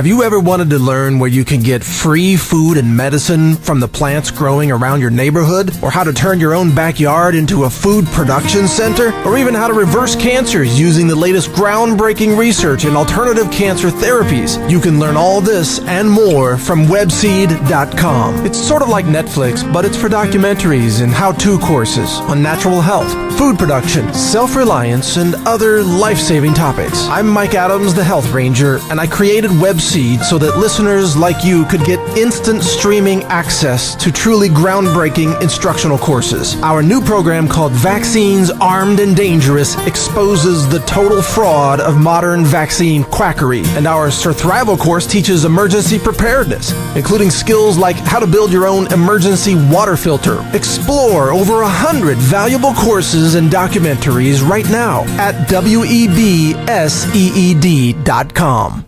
Have you ever wanted to learn where you can get free food and medicine from the plants growing around your neighborhood? Or how to turn your own backyard into a food production center? Or even how to reverse cancers using the latest groundbreaking research in alternative cancer therapies? You can learn all this and more from webseed.com. It's sort of like Netflix, but it's for documentaries and how-to courses on natural health, food production, self-reliance, and other life-saving topics. I'm Mike Adams, the Health Ranger, and I created Webseed so that listeners like you could get instant streaming access to truly groundbreaking instructional courses. Our new program called Vaccines Armed and Dangerous exposes the total fraud of modern vaccine quackery. And our Surthrival course teaches emergency preparedness, including skills like how to build your own emergency water filter. Explore over 100 valuable courses and documentaries right now at webseed.com.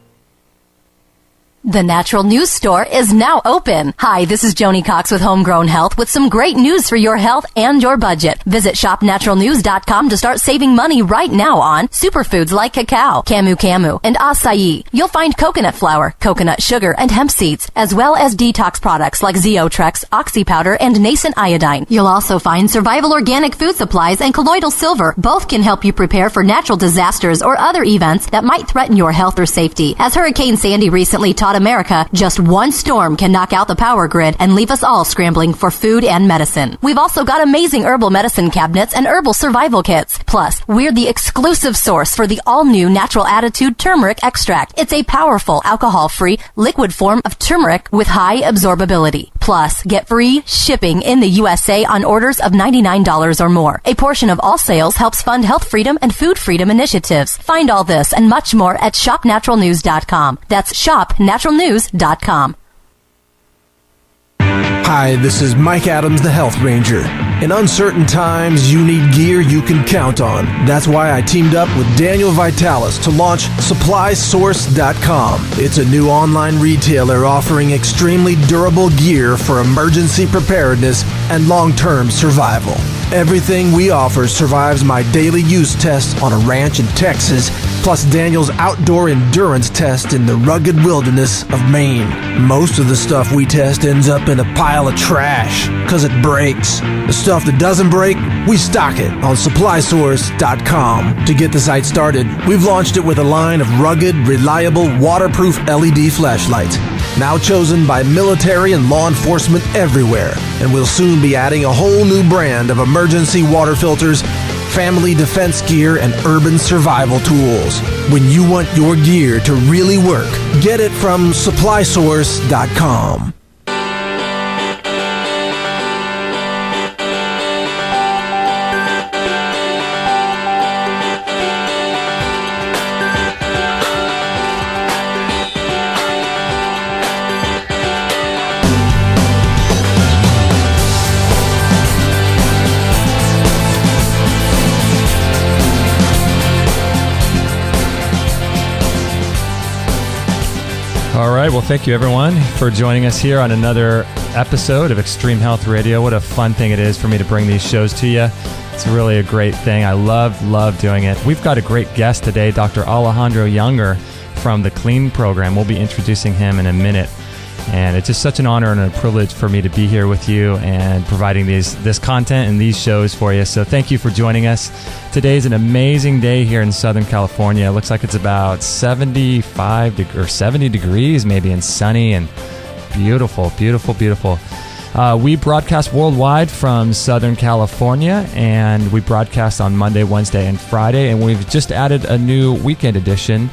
The Natural News Store is now open. Hi, this is Joni Cox with Homegrown Health with some great news for your health and your budget. Visit shopnaturalnews.com to start saving money right now on superfoods like cacao, camu and acai. You'll find coconut flour, coconut sugar, and hemp seeds, as well as detox products like Zeotrex, Oxy Powder, and nascent iodine. You'll also find Survival Organic Food Supplies and Colloidal Silver. Both can help you prepare for natural disasters or other events that might threaten your health or safety. As Hurricane Sandy recently taught America, just one storm can knock out the power grid and leave us all scrambling for food and medicine. We've also got amazing herbal medicine cabinets and herbal survival kits. Plus, we're the exclusive source for the all-new Natural Attitude Turmeric Extract. It's a powerful, alcohol-free, liquid form of turmeric with high absorbability. Plus, get free shipping in the USA on orders of $99 or more. A portion of all sales helps fund health freedom and food freedom initiatives. Find all this and much more at shopnaturalnews.com. That's shopnaturalnews.com. Hi, this is Mike Adams, the Health Ranger. In uncertain times, you need gear you can count on. That's why I teamed up with Daniel Vitalis to launch SupplySource.com. It's a new online retailer offering extremely durable gear for emergency preparedness and long-term survival. Everything we offer survives my daily use test on a ranch in Texas, plus Daniel's outdoor endurance test in the rugged wilderness of Maine. Most of the stuff we test ends up in a pile of trash, because it breaks. The stuff that doesn't break, we stock it on SupplySource.com. To get the site started, we've launched it with a line of rugged, reliable, waterproof LED flashlights, now chosen by military and law enforcement everywhere. And we'll soon be adding a whole new brand of emergency water filters, family defense gear, and urban survival tools. When you want your gear to really work, get it from SupplySource.com. All right. Well, thank you, everyone, for joining us here on another episode of Extreme Health Radio. What a fun thing it is for me to bring these shows to you. It's really a great thing. I love doing it. We've got a great guest today, Dr. Alejandro Younger from the Clean program. We'll be introducing him in a minute. And it's just such an honor and a privilege for me to be here with you and providing this content and these shows for you. So thank you for joining us. Today's an amazing day here in Southern California. It looks like it's about 70 degrees maybe, and sunny and beautiful, beautiful, beautiful. We broadcast worldwide from Southern California, and we broadcast on Monday, Wednesday, and Friday, and we've just added a new weekend edition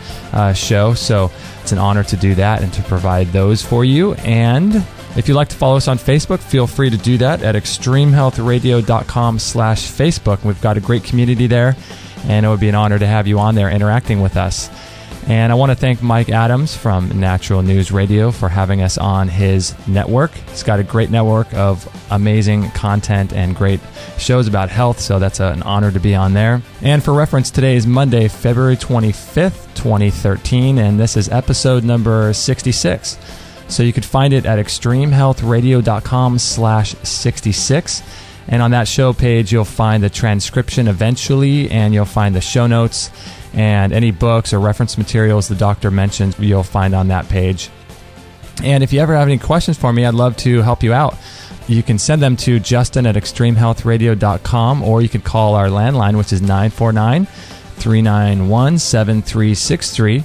show, so it's an honor to do that and to provide those for you. And if you'd like to follow us on Facebook, feel free to do that at extremehealthradio.com/Facebook. We've got a great community there, and it would be an honor to have you on there interacting with us. And I want to thank Mike Adams from Natural News Radio for having us on his network. He's got a great network of amazing content and great shows about health, so that's an honor to be on there. And for reference, today is Monday, February 25th, 2013, and this is episode number 66. So you could find it at extremehealthradio.com/66. And on that show page, you'll find the transcription eventually, and you'll find the show notes and any books or reference materials the doctor mentioned, you'll find on that page. And if you ever have any questions for me, I'd love to help you out. You can send them to justin@extremehealthradio.com, or you could call our landline, which is 949-391-7363.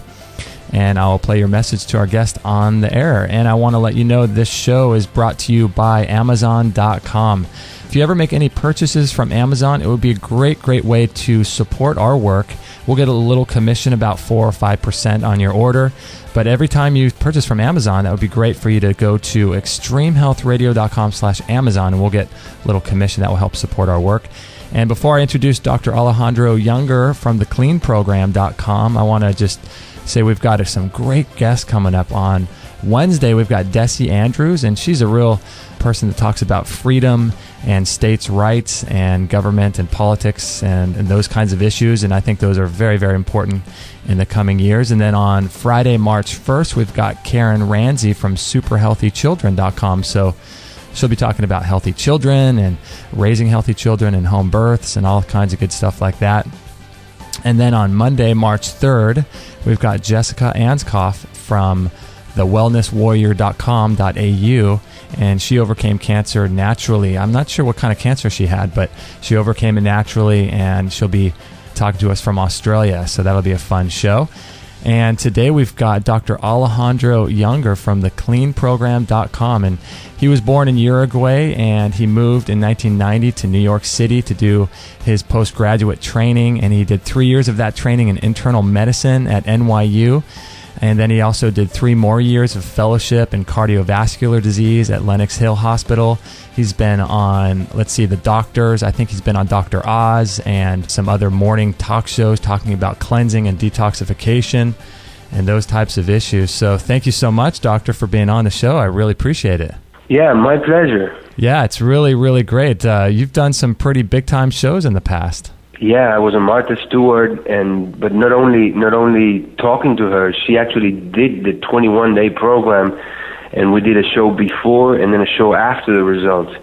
And I'll play your message to our guest on the air. And I want to let you know this show is brought to you by Amazon.com. If you ever make any purchases from Amazon, it would be a great way to support our work. We'll get a little commission, about 4 or 5% on your order. But every time you purchase from Amazon, that would be great for you to go to extremehealthradio.com/Amazon, and we'll get a little commission that will help support our work. And before I introduce Dr. Alejandro Younger from thecleanprogram.com, I want to just say we've got some great guests coming up. On Wednesday, we've got Desi Andrews, and she's a real person that talks about freedom and states' rights and government and politics and those kinds of issues. And I think those are very, very important in the coming years. And then on Friday, March 1st, we've got Karen Ramsey from superhealthychildren.com. So she'll be talking about healthy children and raising healthy children and home births and all kinds of good stuff like that. And then on Monday, March 3rd, we've got Jessica Anskoff from thewellnesswarrior.com.au, and she overcame cancer naturally. I'm not sure what kind of cancer she had, but she overcame it naturally, and she'll be talking to us from Australia, so that'll be a fun show. And today we've got Dr. Alejandro Younger from thecleanprogram.com, and he was born in Uruguay, and he moved in 1990 to New York City to do his postgraduate training, and he did 3 years of that training in internal medicine at NYU. And then he also did 3 more years of fellowship in cardiovascular disease at Lenox Hill Hospital. He's been on, the doctors. I think he's been on Dr. Oz and some other morning talk shows talking about cleansing and detoxification and those types of issues. So thank you so much, Doctor, for being on the show. I really appreciate it. Yeah, my pleasure. Yeah, it's really, really great. You've done some pretty big-time shows in the past. Yeah, I was a Martha Stewart, but not only talking to her, she actually did the 21-day program, and we did a show before and then a show after the results.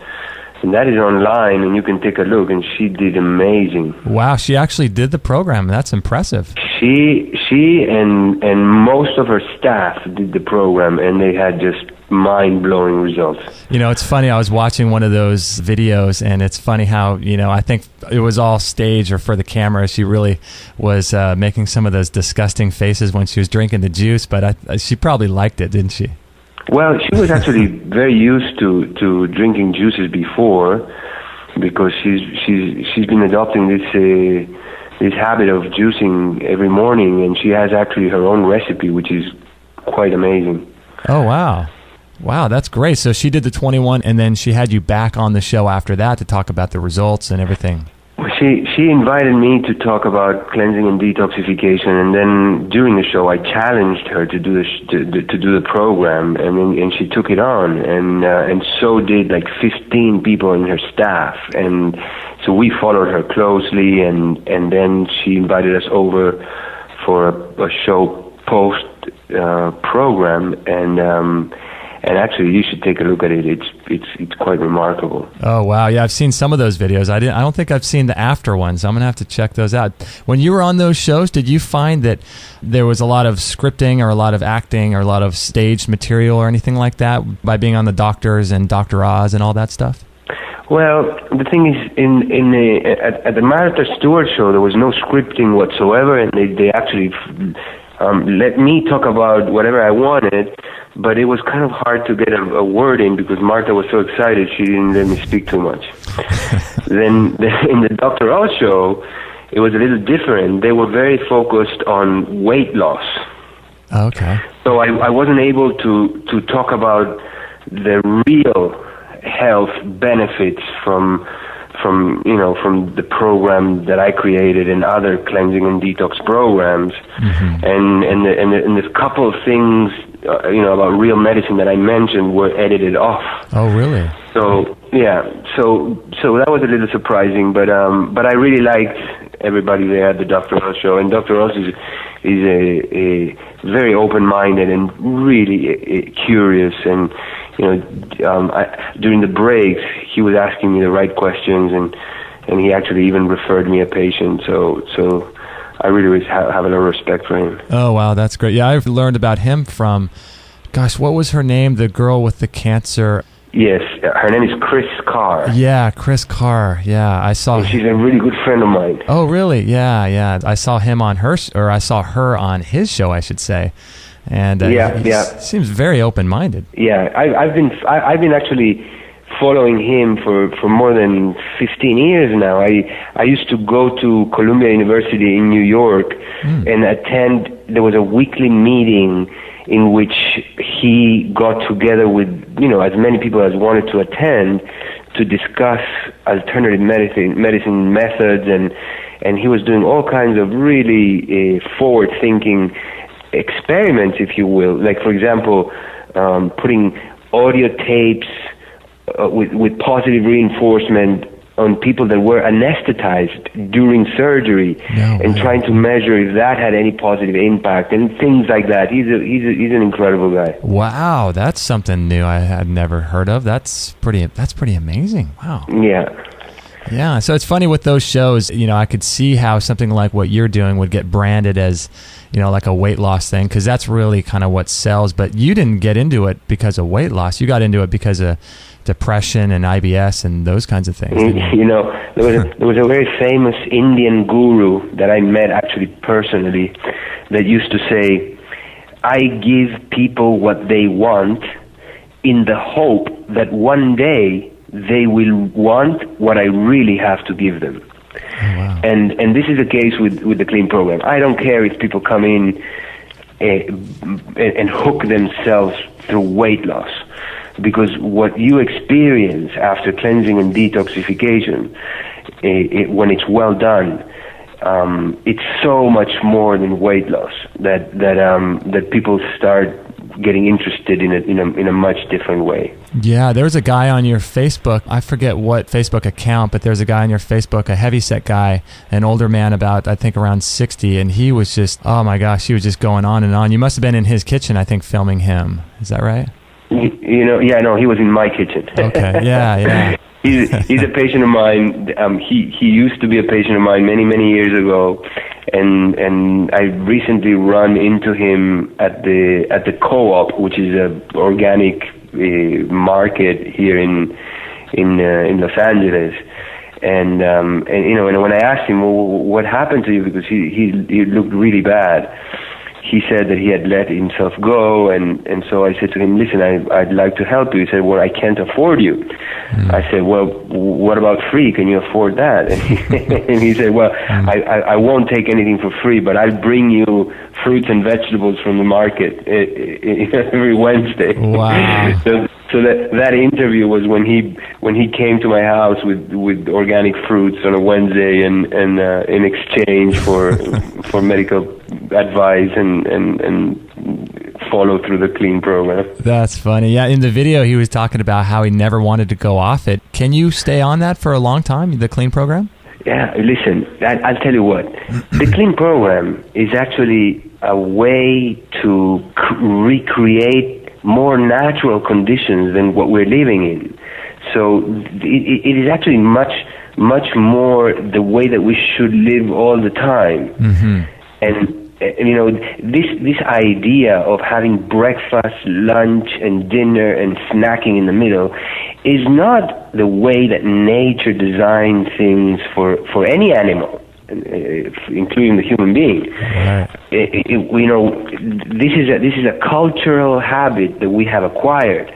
And that is online, and you can take a look, and she did amazing. Wow, she actually did the program. That's impressive. She and most of her staff did the program, and they had just mind-blowing results. You know, it's funny. I was watching one of those videos, and it's funny how, I think it was all staged or for the camera. She really was making some of those disgusting faces when she was drinking the juice, but she probably liked it, didn't she? Well, she was actually very used to drinking juices before, because she's been adopting this habit of juicing every morning, and she has actually her own recipe, which is quite amazing. Oh, wow. Wow, that's great. So she did the 21, and then she had you back on the show after that to talk about the results and everything. She invited me to talk about cleansing and detoxification, and then during the show I challenged her to do the program, and she took it on, and so did like 15 people in her staff, and so we followed her closely, and then she invited us over for a show post program, and actually, you should take a look at it. It's quite remarkable. Oh wow, yeah, I've seen some of those videos. I don't think I've seen the after ones. I'm gonna have to check those out. When you were on those shows, did you find that there was a lot of scripting or a lot of acting or a lot of staged material or anything like that by being on the doctors and Dr. Oz and all that stuff? Well, the thing is, at the Martha Stewart show, there was no scripting whatsoever, and they actually let me talk about whatever I wanted. But it was kind of hard to get a word in because Martha was so excited she didn't let me speak too much. Then in the Dr. Oz show, it was a little different. They were very focused on weight loss. Okay. So I wasn't able to talk about the real health benefits from the program that I created and other cleansing and detox programs, and the couple of things about real medicine that I mentioned were edited off. Oh, really? So yeah, so that was a little surprising, but I really liked everybody there at the Dr. Oz show, and Dr. Oz is a very open-minded and really curious, and during the breaks, he was asking me the right questions, and he actually even referred me a patient. So I really have a lot of respect for him. Oh, wow, that's great. Yeah, I've learned about him from, gosh, what was her name? The girl with the cancer. Yes, her name is Chris Carr. Yeah, Chris Carr. Yeah, I saw. And she's a really good friend of mine. Oh, really? Yeah. I saw him on I saw her on his show, I should say. And he seems very open-minded. Yeah, I've been actually following him for more than 15 years now. I used to go to Columbia University in New York and attend. There was a weekly meeting in which he got together with as many people as wanted to attend to discuss alternative medicine methods, and he was doing all kinds of really forward-thinking experiments, if you will. Like, for example, putting audio tapes with positive reinforcement on people that were anesthetized during surgery, trying to measure if that had any positive impact and things like that. He's an incredible guy. Wow, that's something new I had never heard of. That's pretty amazing. Wow. Yeah, so it's funny with those shows, I could see how something like what you're doing would get branded as, like a weight loss thing, because that's really kind of what sells. But you didn't get into it because of weight loss. You got into it because of depression and IBS and those kinds of things. There was a very famous Indian guru that I met actually personally that used to say, I give people what they want in the hope that one day they will want what I really have to give them. Oh, wow. And this is the case with the Clean program. I don't care if people come in and hook themselves through weight loss, because what you experience after cleansing and detoxification, when it's well done, it's so much more than weight loss that people start getting interested in it in a much different way. Yeah, there was a guy on your Facebook, I forget what Facebook account, but there's a guy on your Facebook, a heavyset guy, an older man about, I think, around 60, and he was just, oh my gosh, he was just going on and on. You must have been in his kitchen, I think, filming him. Is that right? He was in my kitchen. Okay, yeah. He's a patient of mine. He used to be a patient of mine many years ago, and I recently run into him at the co-op, which is a organic market here in Los Angeles. And when I asked him, well, what happened to you, because he looked really bad, he said that he had let himself go, and so I said to him, listen, I'd like to help you. He said, well, I can't afford you. I said, well, what about free? Can you afford that? And he said, well, I won't take anything for free, but I'll bring you fruits and vegetables from the market every Wednesday. Wow. So that interview was when he came to my house with organic fruits on a Wednesday, and in exchange for medical advice and follow through the Clean program. That's funny. Yeah, in the video he was talking about how he never wanted to go off it. Can you stay on that for a long time, the Clean program? Yeah, listen, I'll tell you what. The Clean program is actually a way to recreate more natural conditions than what we're living in. So it is actually much more the way that we should live all the time. Mm-hmm. And this idea of having breakfast, lunch, and dinner and snacking in the middle is not the way that nature designed things for any animal, including the human being. Right. This is a cultural habit that we have acquired,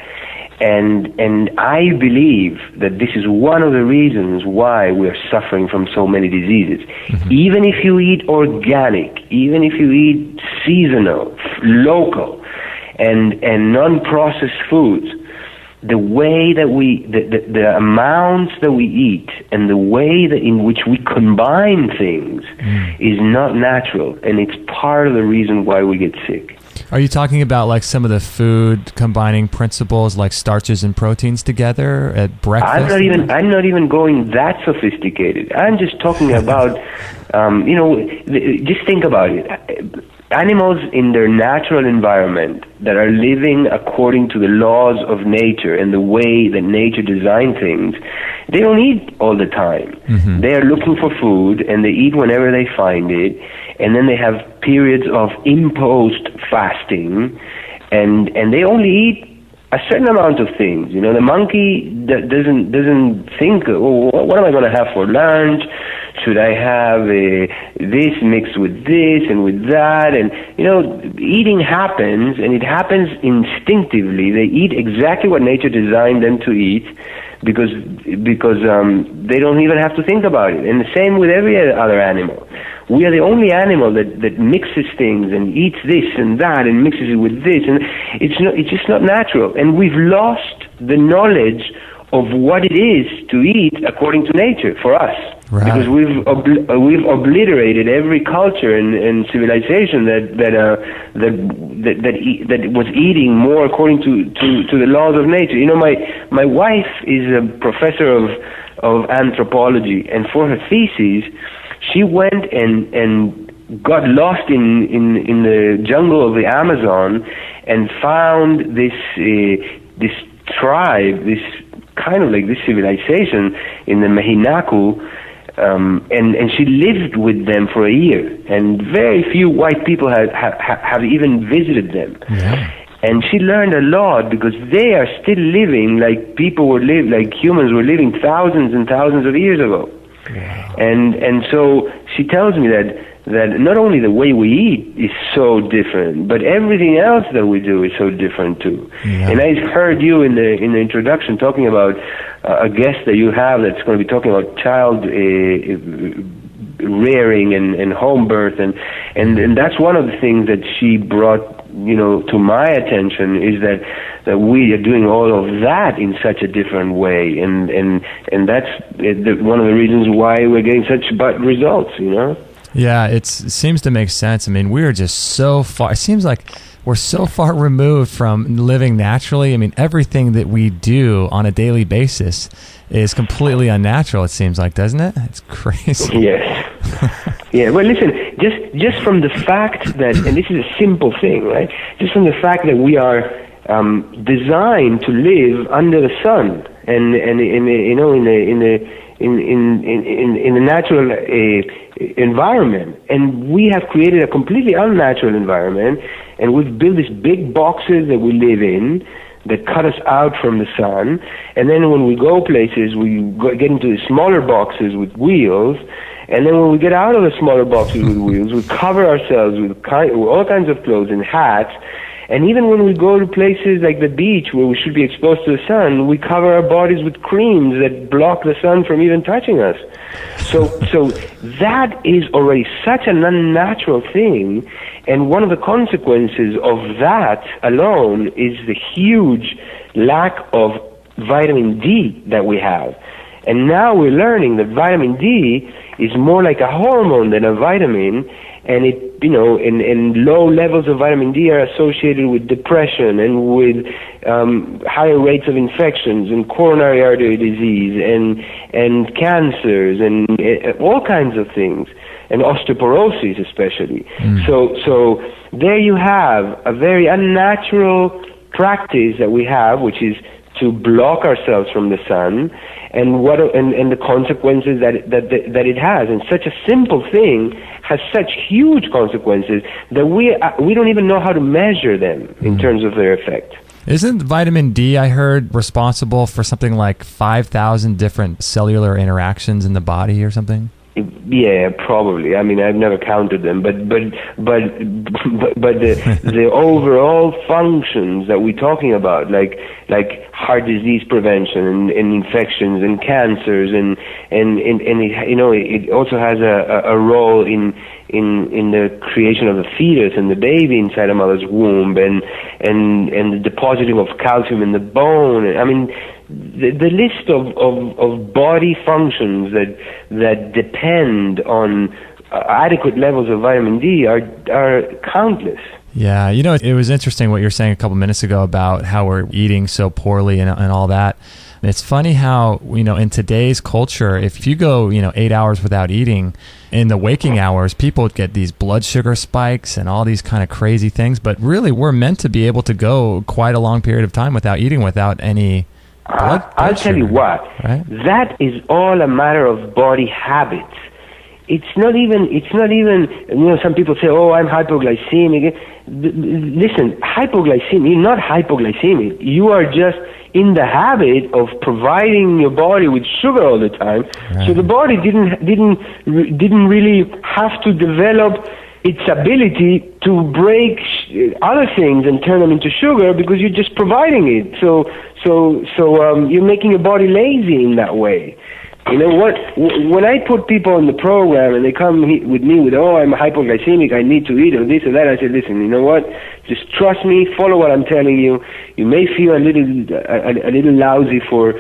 and I believe that this is one of the reasons why we are suffering from so many diseases. Mm-hmm. Even if you eat organic, even if you eat seasonal, local, and non-processed foods, the way that the amounts that we eat and the way that in which we combine things is not natural, and it's part of the reason why we get sick. Are you talking about like some of the food combining principles like starches and proteins together at breakfast? I'm not even going that sophisticated. I'm just talking about, just think about it. animals in their natural environment that are living according to the laws of nature and the way that nature designed things, they don't eat all the time. Mm-hmm. They are looking for food, and they eat whenever they find it, and then they have periods of imposed fasting, and they only eat a certain amount of things. You know, the monkey doesn't think, oh, what am I going to have for lunch? Should I have this mixed with this and with that? And, you know, eating happens, and it happens instinctively. They eat exactly what nature designed them to eat because they don't even have to think about it. And the same with every other animal. We are the only animal that mixes things and eats this and that and mixes it with this, and it's just not natural. And we've lost the knowledge of what it is to eat according to nature for us, right? Because we've obliterated every culture and civilization that was eating more according to the laws of nature. You know, my wife is a professor of anthropology, and for her thesis, she went and got lost in the jungle of the Amazon and found this tribe, this kind of like this civilization in the Mehinaku, and she lived with them for a year, and very few white people have even visited them. Yeah. And she learned a lot because they are still living like like humans were living thousands and thousands of years ago. Wow. And so she tells me that not only the way we eat is so different, but everything else that we do is so different too. Yeah. And I heard you in the introduction talking about a guest that you have that's going to be talking about child rearing and home birth, and that's one of the things that she brought, you know, to my attention, is that we are doing all of that in such a different way, and that's one of the reasons why we're getting such bad results, you know? Yeah, it seems to make sense. I mean, we're just so far, it seems like we're so far removed from living naturally. I mean, everything that we do on a daily basis is completely unnatural, it seems like, doesn't it? It's crazy. Yes. Yeah, well, listen, just from the fact that, and this is a simple thing, right? Just from the fact that we are designed to live under the sun and in the natural environment, and we have created a completely unnatural environment, and we've built these big boxes that we live in that cut us out from the sun, and then when we go places, we get into the smaller boxes with wheels, and then when we get out of the smaller boxes with wheels, we cover ourselves with all kinds of clothes and hats. And even when we go to places like the beach where we should be exposed to the sun, we cover our bodies with creams that block the sun from even touching us. So that is already such an unnatural thing, and one of the consequences of that alone is the huge lack of vitamin D that we have. And now we're learning that vitamin D is more like a hormone than a vitamin, and it, you know, and low levels of vitamin D are associated with depression and with higher rates of infections and coronary artery disease and cancers and all kinds of things, and osteoporosis especially. So there you have a very unnatural practice that we have, which is to block ourselves from the sun, and the consequences that it has. And such a simple thing has such huge consequences that we don't even know how to measure them in terms of their effect. Isn't vitamin D, I heard, responsible for something like 5,000 different cellular interactions in the body or something? Yeah, probably. I mean, I've never counted them, but the overall functions that we're talking about, like heart disease prevention and infections and cancers, and it also has a role in the creation of the fetus and the baby inside a mother's womb, and the depositing of calcium in the bone. I mean, the list of body functions that depend on adequate levels of vitamin D are countless. Yeah, you know, it was interesting what you were saying a couple minutes ago about how we're eating so poorly and all that. It's funny how, in today's culture, if you go, 8 hours without eating, in the waking hours, people get these blood sugar spikes and all these kind of crazy things. But really, we're meant to be able to go quite a long period of time without eating, without any blood I'll tell you what, right? That is all a matter of body habits. It's not even, some people say, oh, I'm hypoglycemic. Listen, hypoglycemic, you're not hypoglycemic. You are just in the habit of providing your body with sugar all the time. Right. So the body didn't really have to develop its ability to break other things and turn them into sugar because you're just providing it. So you're making your body lazy in that way. You know what? When I put people in the program and they come with me with, oh, I'm hypoglycemic, I need to eat or this or that, I say, listen, you know what? Just trust me, follow what I'm telling you. You may feel a little lousy for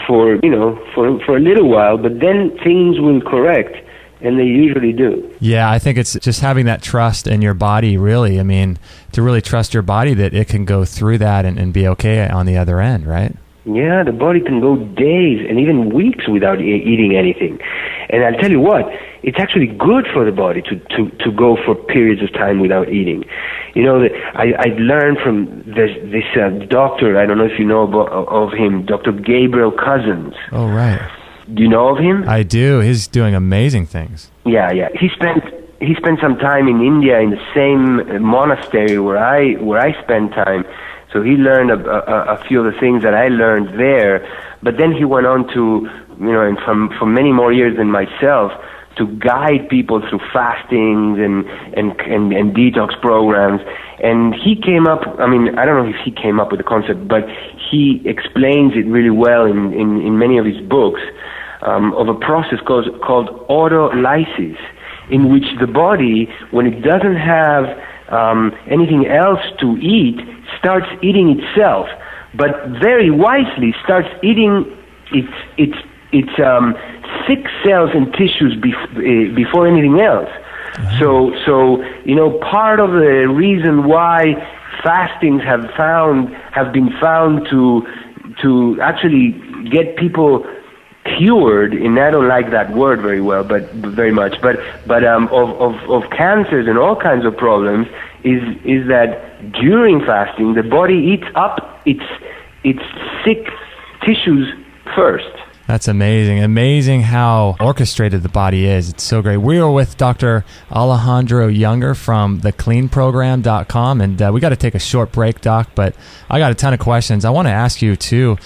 a little while, but then things will correct. And they usually do. Yeah, I think it's just having that trust in your body, really. I mean, to really trust your body that it can go through that and be okay on the other end, right? Yeah, the body can go days and even weeks without eating anything. And I'll tell you what, it's actually good for the body to go for periods of time without eating. I learned from this doctor, I don't know if you know of him, Dr. Gabriel Cousins. Oh, right. Do you know of him? I do. He's doing amazing things. Yeah. He spent some time in India in the same monastery where I spent time. So he learned a few of the things that I learned there. But then he went on to, and for many more years than myself, to guide people through fastings and detox programs. And he came up, I don't know if he came up with the concept, but he explains it really well in many of his books, of a process called autolysis, in which the body, when it doesn't have anything else to eat, starts eating itself, but very wisely starts eating its sick cells and tissues before anything else. So part of the reason why fastings have been found to actually get people cured, and I don't like that word very much, but of cancers and all kinds of problems is that during fasting the body eats up its sick tissues first. That's amazing. Amazing how orchestrated the body is. It's so great. We are with Dr. Alejandro Younger from thecleanprogram.com, and we got to take a short break, Doc, but I got a ton of questions. I want to ask you, too,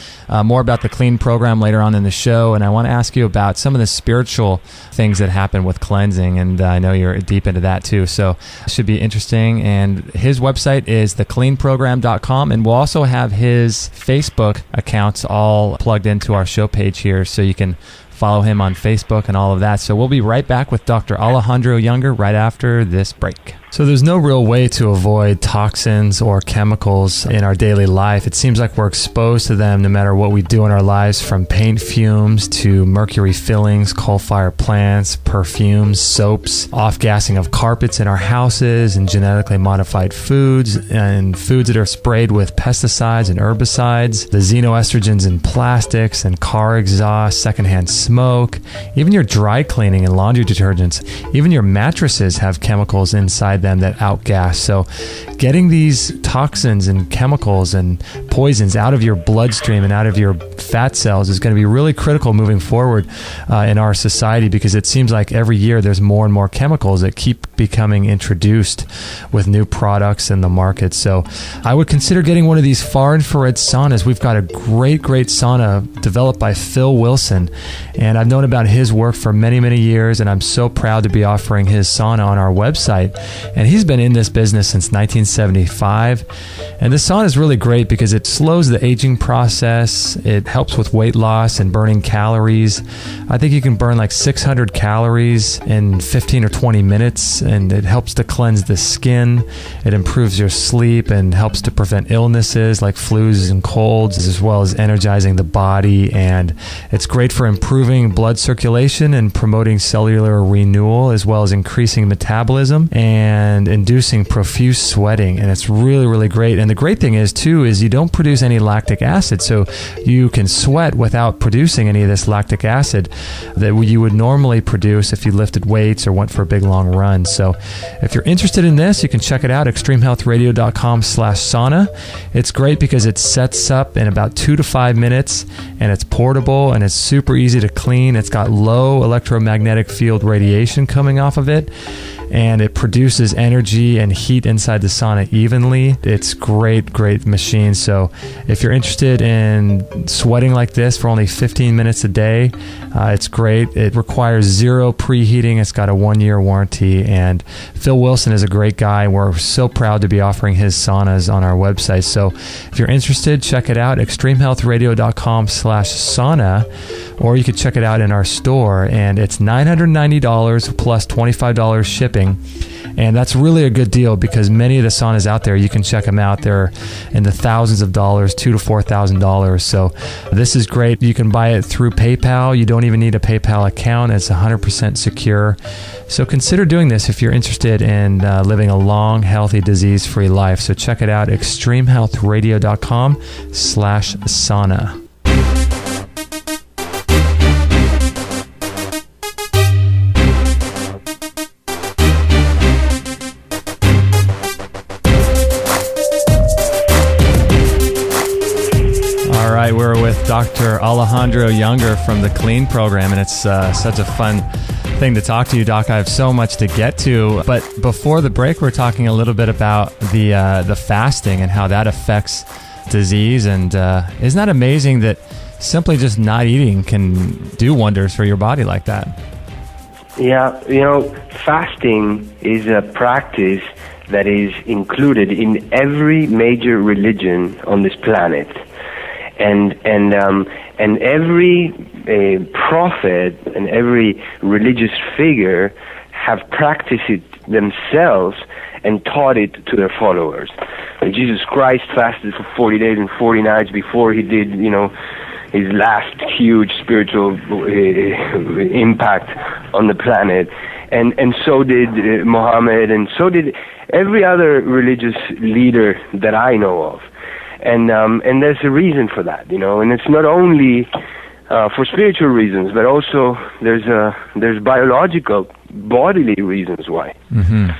more about the Clean Program later on in the show, and I want to ask you about some of the spiritual things that happen with cleansing, and I know you're deep into that, too, so it should be interesting. And his website is thecleanprogram.com, and we'll also have his Facebook accounts all plugged into our show page here, so you can follow him on Facebook and all of that. So we'll be right back with Dr. Alejandro Younger right after this break. So there's no real way to avoid toxins or chemicals in our daily life. It seems like we're exposed to them no matter what we do in our lives, from paint fumes to mercury fillings, coal-fired plants, perfumes, soaps, off-gassing of carpets in our houses, and genetically modified foods, and foods that are sprayed with pesticides and herbicides, the xenoestrogens in plastics and car exhaust, secondhand smoke, even your dry cleaning and laundry detergents, even your mattresses have chemicals inside them that outgas. So getting these toxins and chemicals and poisons out of your bloodstream and out of your fat cells is going to be really critical moving forward in our society, because it seems like every year there's more and more chemicals that keep becoming introduced with new products in the market. So I would consider getting one of these far infrared saunas. We've got a great sauna developed by Phil Wilson, and I've known about his work for many, many years, and I'm so proud to be offering his sauna on our website. And he's been in this business since 1975. And the sauna is really great because it slows the aging process. It helps with weight loss and burning calories. I think you can burn like 600 calories in 15 or 20 minutes, and it helps to cleanse the skin. It improves your sleep and helps to prevent illnesses like flus and colds, as well as energizing the body. And it's great for improving improving blood circulation and promoting cellular renewal, as well as increasing metabolism and inducing profuse sweating. And it's really, really great. And the great thing is, too, is you don't produce any lactic acid. So you can sweat without producing any of this lactic acid that you would normally produce if you lifted weights or went for a big long run. So if you're interested in this, you can check it out, extremehealthradio.com/sauna. It's great because it sets up in about 2 to 5 minutes, and it's portable, and it's super easy to clean. It's got low electromagnetic field radiation coming off of it, and it produces energy and heat inside the sauna evenly. It's great machine. So if you're interested in sweating like this for only 15 minutes a day, it's great. It requires 0 preheating. It's got a 1-year warranty, and Phil Wilson is a great guy. We're so proud to be offering his saunas on our website. So if you're interested, check it out, extremehealthradio.com/sauna, or you could check it out in our store, and it's $990 plus $25 shipping. And that's really a good deal because many of the saunas out there, you can check them out. They're in the thousands of dollars, $2,000 to $4,000. So this is great. You can buy it through PayPal. You don't even need a PayPal account. It's 100% secure. So consider doing this if you're interested in living a long, healthy, disease-free life. So check it out, extremehealthradio.com/sauna. We're with Dr. Alejandro Younger from the Clean program, and it's such a fun thing to talk to you, Doc. I have so much to get to, but before the break, we're talking a little bit about the fasting and how that affects disease. And isn't that amazing that simply just not eating can do wonders for your body like that? Yeah, fasting is a practice that is included in every major religion on this planet. And every prophet and every religious figure have practiced it themselves and taught it to their followers. And Jesus Christ fasted for 40 days and 40 nights before he did, his last huge spiritual impact on the planet. And so did Muhammad, and so did every other religious leader that I know of. And there's a reason for that, and it's not only for spiritual reasons, but also there's biological, bodily reasons why. Mm-hmm.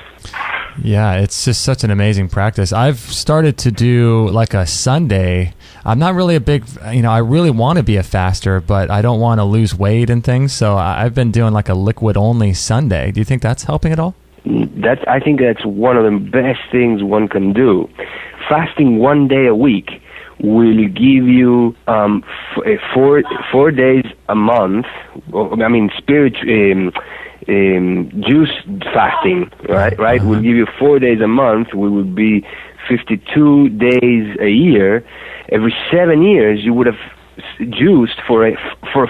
Yeah, it's just such an amazing practice. I've started to do like a Sunday. I'm not really a big, I really want to be a faster, but I don't want to lose weight and things. So I've been doing like a liquid only Sunday. Do you think that's helping at all? I think that's one of the best things one can do. Fasting 1 day a week will give you 4 days a month. Juice fasting, right? Will give you 4 days a month. We would be 52 days a year. Every 7 years, you would have juiced for a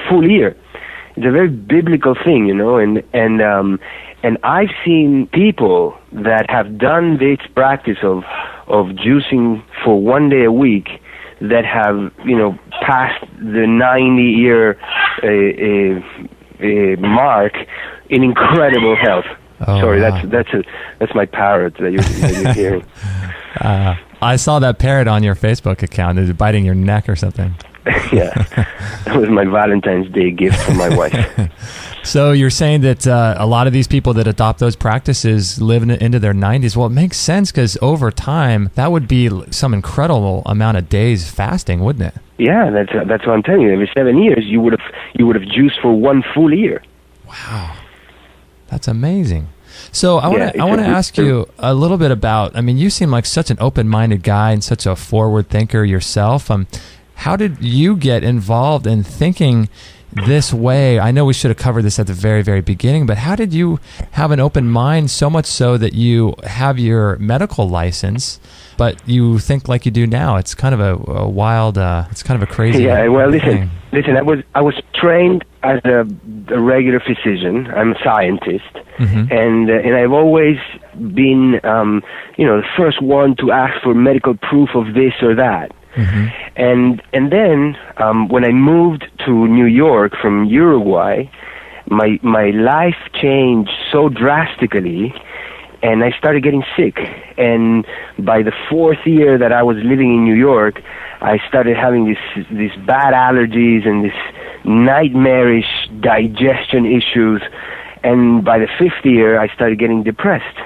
full year. It's a very biblical thing, and I've seen people that have done this practice of juicing for 1 day a week that have, passed the 90-year mark in incredible health. Oh, sorry, wow. that's my parrot that you're hearing. I saw that parrot on your Facebook account. Is it biting your neck or something? Yeah, that was my Valentine's Day gift from my wife. So you're saying that a lot of these people that adopt those practices live into their 90s. Well, it makes sense because over time, that would be some incredible amount of days fasting, wouldn't it? Yeah, that's what I'm telling you. Every 7 years, you would have juiced for 1 full year. Wow, that's amazing. So I want to ask you a little bit about. You seem like such an open-minded guy and such a forward thinker yourself. How did you get involved in thinking this way? I know we should have covered this at the very, very beginning, but how did you have an open mind so much so that you have your medical license, but you think like you do now? It's kind of a wild, it's kind of a crazy Yeah, well, thing. listen, I was trained as a regular physician. I'm a scientist, mm-hmm. and I've always been, the first one to ask for medical proof of this or that. Mm-hmm. And then when I moved to New York from Uruguay, my life changed so drastically, and I started getting sick. And by the 4th year that I was living in New York, I started having these bad allergies and this nightmarish digestion issues. And by the 5th year, I started getting depressed.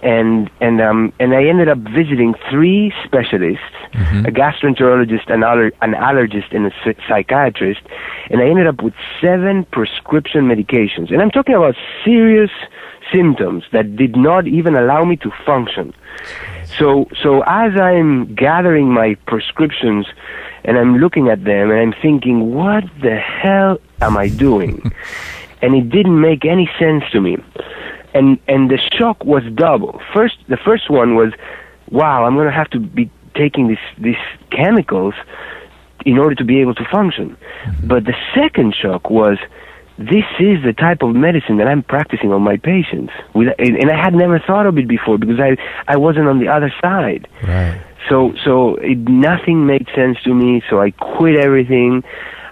And I ended up visiting 3 specialists, a gastroenterologist, an allergist, and a psychiatrist, and I ended up with 7 prescription medications. And I'm talking about serious symptoms that did not even allow me to function. So as I'm gathering my prescriptions and I'm looking at them and I'm thinking, what the hell am I doing? And it didn't make any sense to me. And the shock was double. The first one was, wow, I'm going to have to be taking these chemicals in order to be able to function. But the second shock was, this is the type of medicine that I'm practicing on my patients. And I had never thought of it before because I wasn't on the other side. Right. So nothing made sense to me, so I quit everything.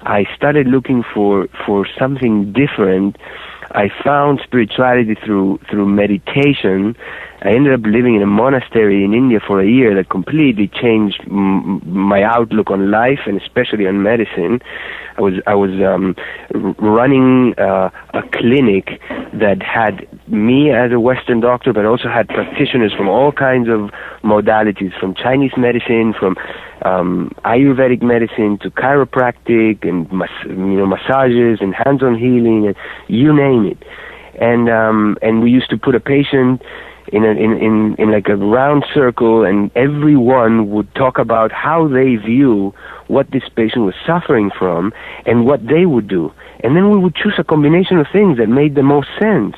I started looking for something different. I found spirituality through meditation. I ended up living in a monastery in India for a year that completely changed my outlook on life and especially on medicine. I was running a clinic that had me as a Western doctor, but also had practitioners from all kinds of modalities, from Chinese medicine, from Ayurvedic medicine to chiropractic and massages and hands-on healing and you name it. And we used to put a patient in like a round circle, and everyone would talk about how they view what this patient was suffering from and what they would do. And then we would choose a combination of things that made the most sense.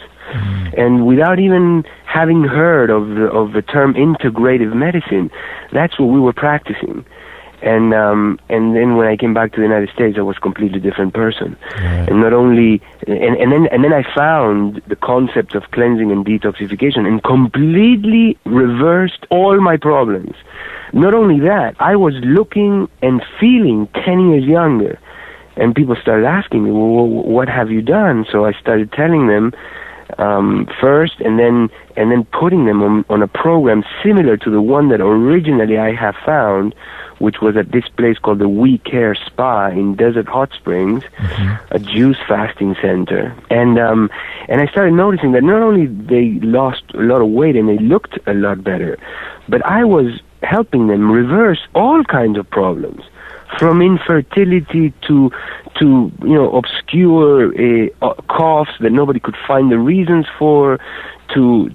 And without even having heard of the term integrative medicine, that's what we were practicing. And then when I came back to the United States, I was a completely different person. Right. And not only, and then I found the concept of cleansing and detoxification and completely reversed all my problems. Not only that, I was looking and feeling 10 years younger. And people started asking me, well, what have you done? So I started telling them first, and then putting them on a program similar to the one that originally I have found, which was at this place called the We Care Spa in Desert Hot Springs, a juice fasting center. And I started noticing that not only they lost a lot of weight and they looked a lot better, but I was helping them reverse all kinds of problems, from infertility to obscure coughs that nobody could find the reasons for, to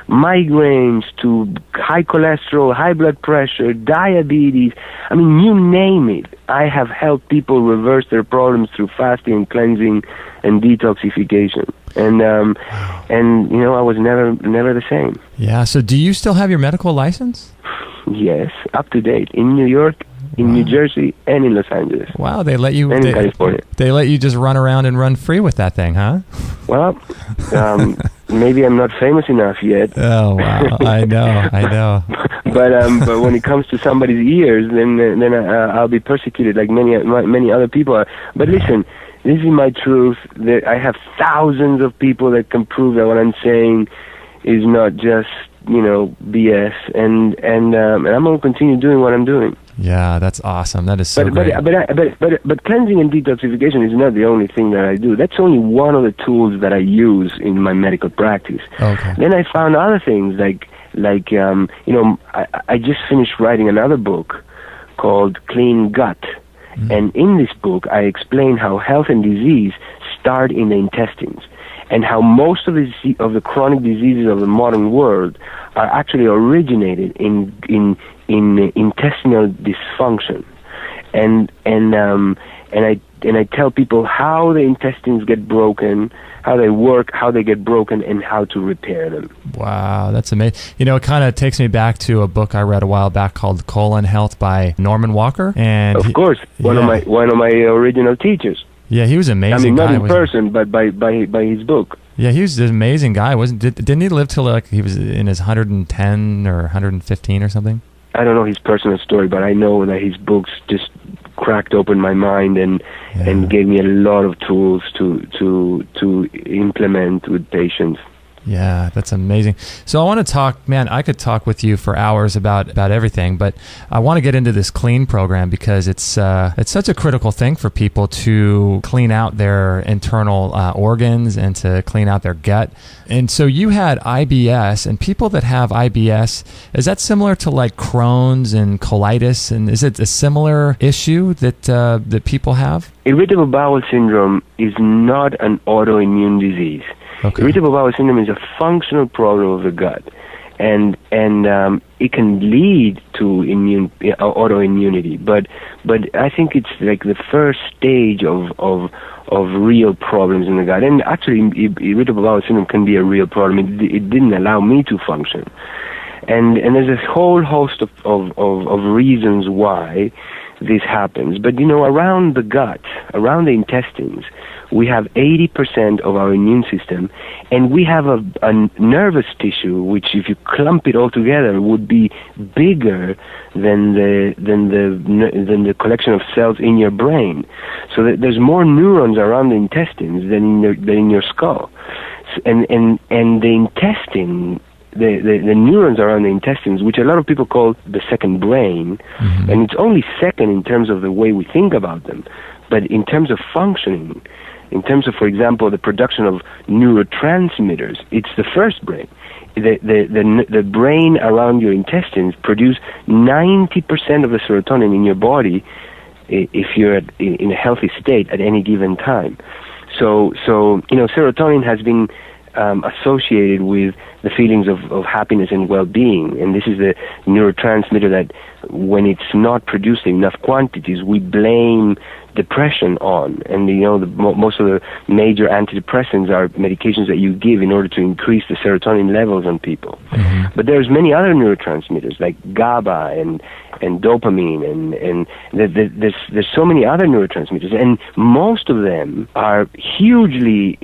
migraines, to high cholesterol, high blood pressure, diabetes. I mean, you name it. I have helped people reverse their problems through fasting and cleansing and detoxification. And I was never the same. Yeah. So do you still have your medical license? Yes, up to date in New York, in New Jersey, and in Los Angeles. Wow, they let you. And in California. They let you just run around and run free with that thing, huh? Well, maybe I'm not famous enough yet. Oh wow, I know. But when it comes to somebody's ears, then I'll be persecuted like many other people are. But listen, this is my truth. I have thousands of people that can prove that what I'm saying is not just BS, and I'm going to continue doing what I'm doing. Yeah, that's awesome. That is so great. But cleansing and detoxification is not the only thing that I do. That's only one of the tools that I use in my medical practice. Okay. Then I found other things like I just finished writing another book called Clean Gut, and in this book I explain how health and disease start in the intestines, and how most of the chronic diseases of the modern world are actually originated in intestinal dysfunction, and I tell people how the intestines get broken, how they work, how they get broken, and how to repair them. Wow, that's amazing. It kind of takes me back to a book I read a while back called Colon Health by Norman Walker, and of course, one of my original teachers. Yeah, he was an amazing guy. Not in person, but by his book. Yeah, he was an amazing guy. Didn't he live till like he was in his 110 or 115 or something? I don't know his personal story, but I know that his books just cracked open my mind and gave me a lot of tools to implement with patients. Yeah, that's amazing. So I want to talk, man, I could talk with you for hours about everything, but I want to get into this clean program because it's such a critical thing for people to clean out their internal organs and to clean out their gut. And so you had IBS, and people that have IBS, is that similar to like Crohn's and colitis? And is it a similar issue that people have? Irritable bowel syndrome is not an autoimmune disease. Okay. Irritable bowel syndrome is a functional problem of the gut, and it can lead to autoimmunity. But I think it's like the first stage of real problems in the gut. And actually, irritable bowel syndrome can be a real problem. It didn't allow me to function, and there's a whole host of reasons why this happens. But around the gut, around the intestines, we have 80% of our immune system, and we have a nervous tissue which, if you clump it all together, would be bigger than the collection of cells in your brain. So there's more neurons around the intestines than in your skull, and the intestine. The neurons around the intestines, which a lot of people call the second brain, and it's only second in terms of the way we think about them, but in terms of functioning, in terms of, for example, the production of neurotransmitters, it's the first brain. The brain around your intestines produce 90% of the serotonin in your body if you're in a healthy state at any given time. So serotonin has been associated with the feelings of happiness and well-being, and this is the neurotransmitter that, when it's not produced in enough quantities, we blame depression on. And most of the major antidepressants are medications that you give in order to increase the serotonin levels on people. But there's many other neurotransmitters like GABA and dopamine, and there's so many other neurotransmitters, and most of them are hugely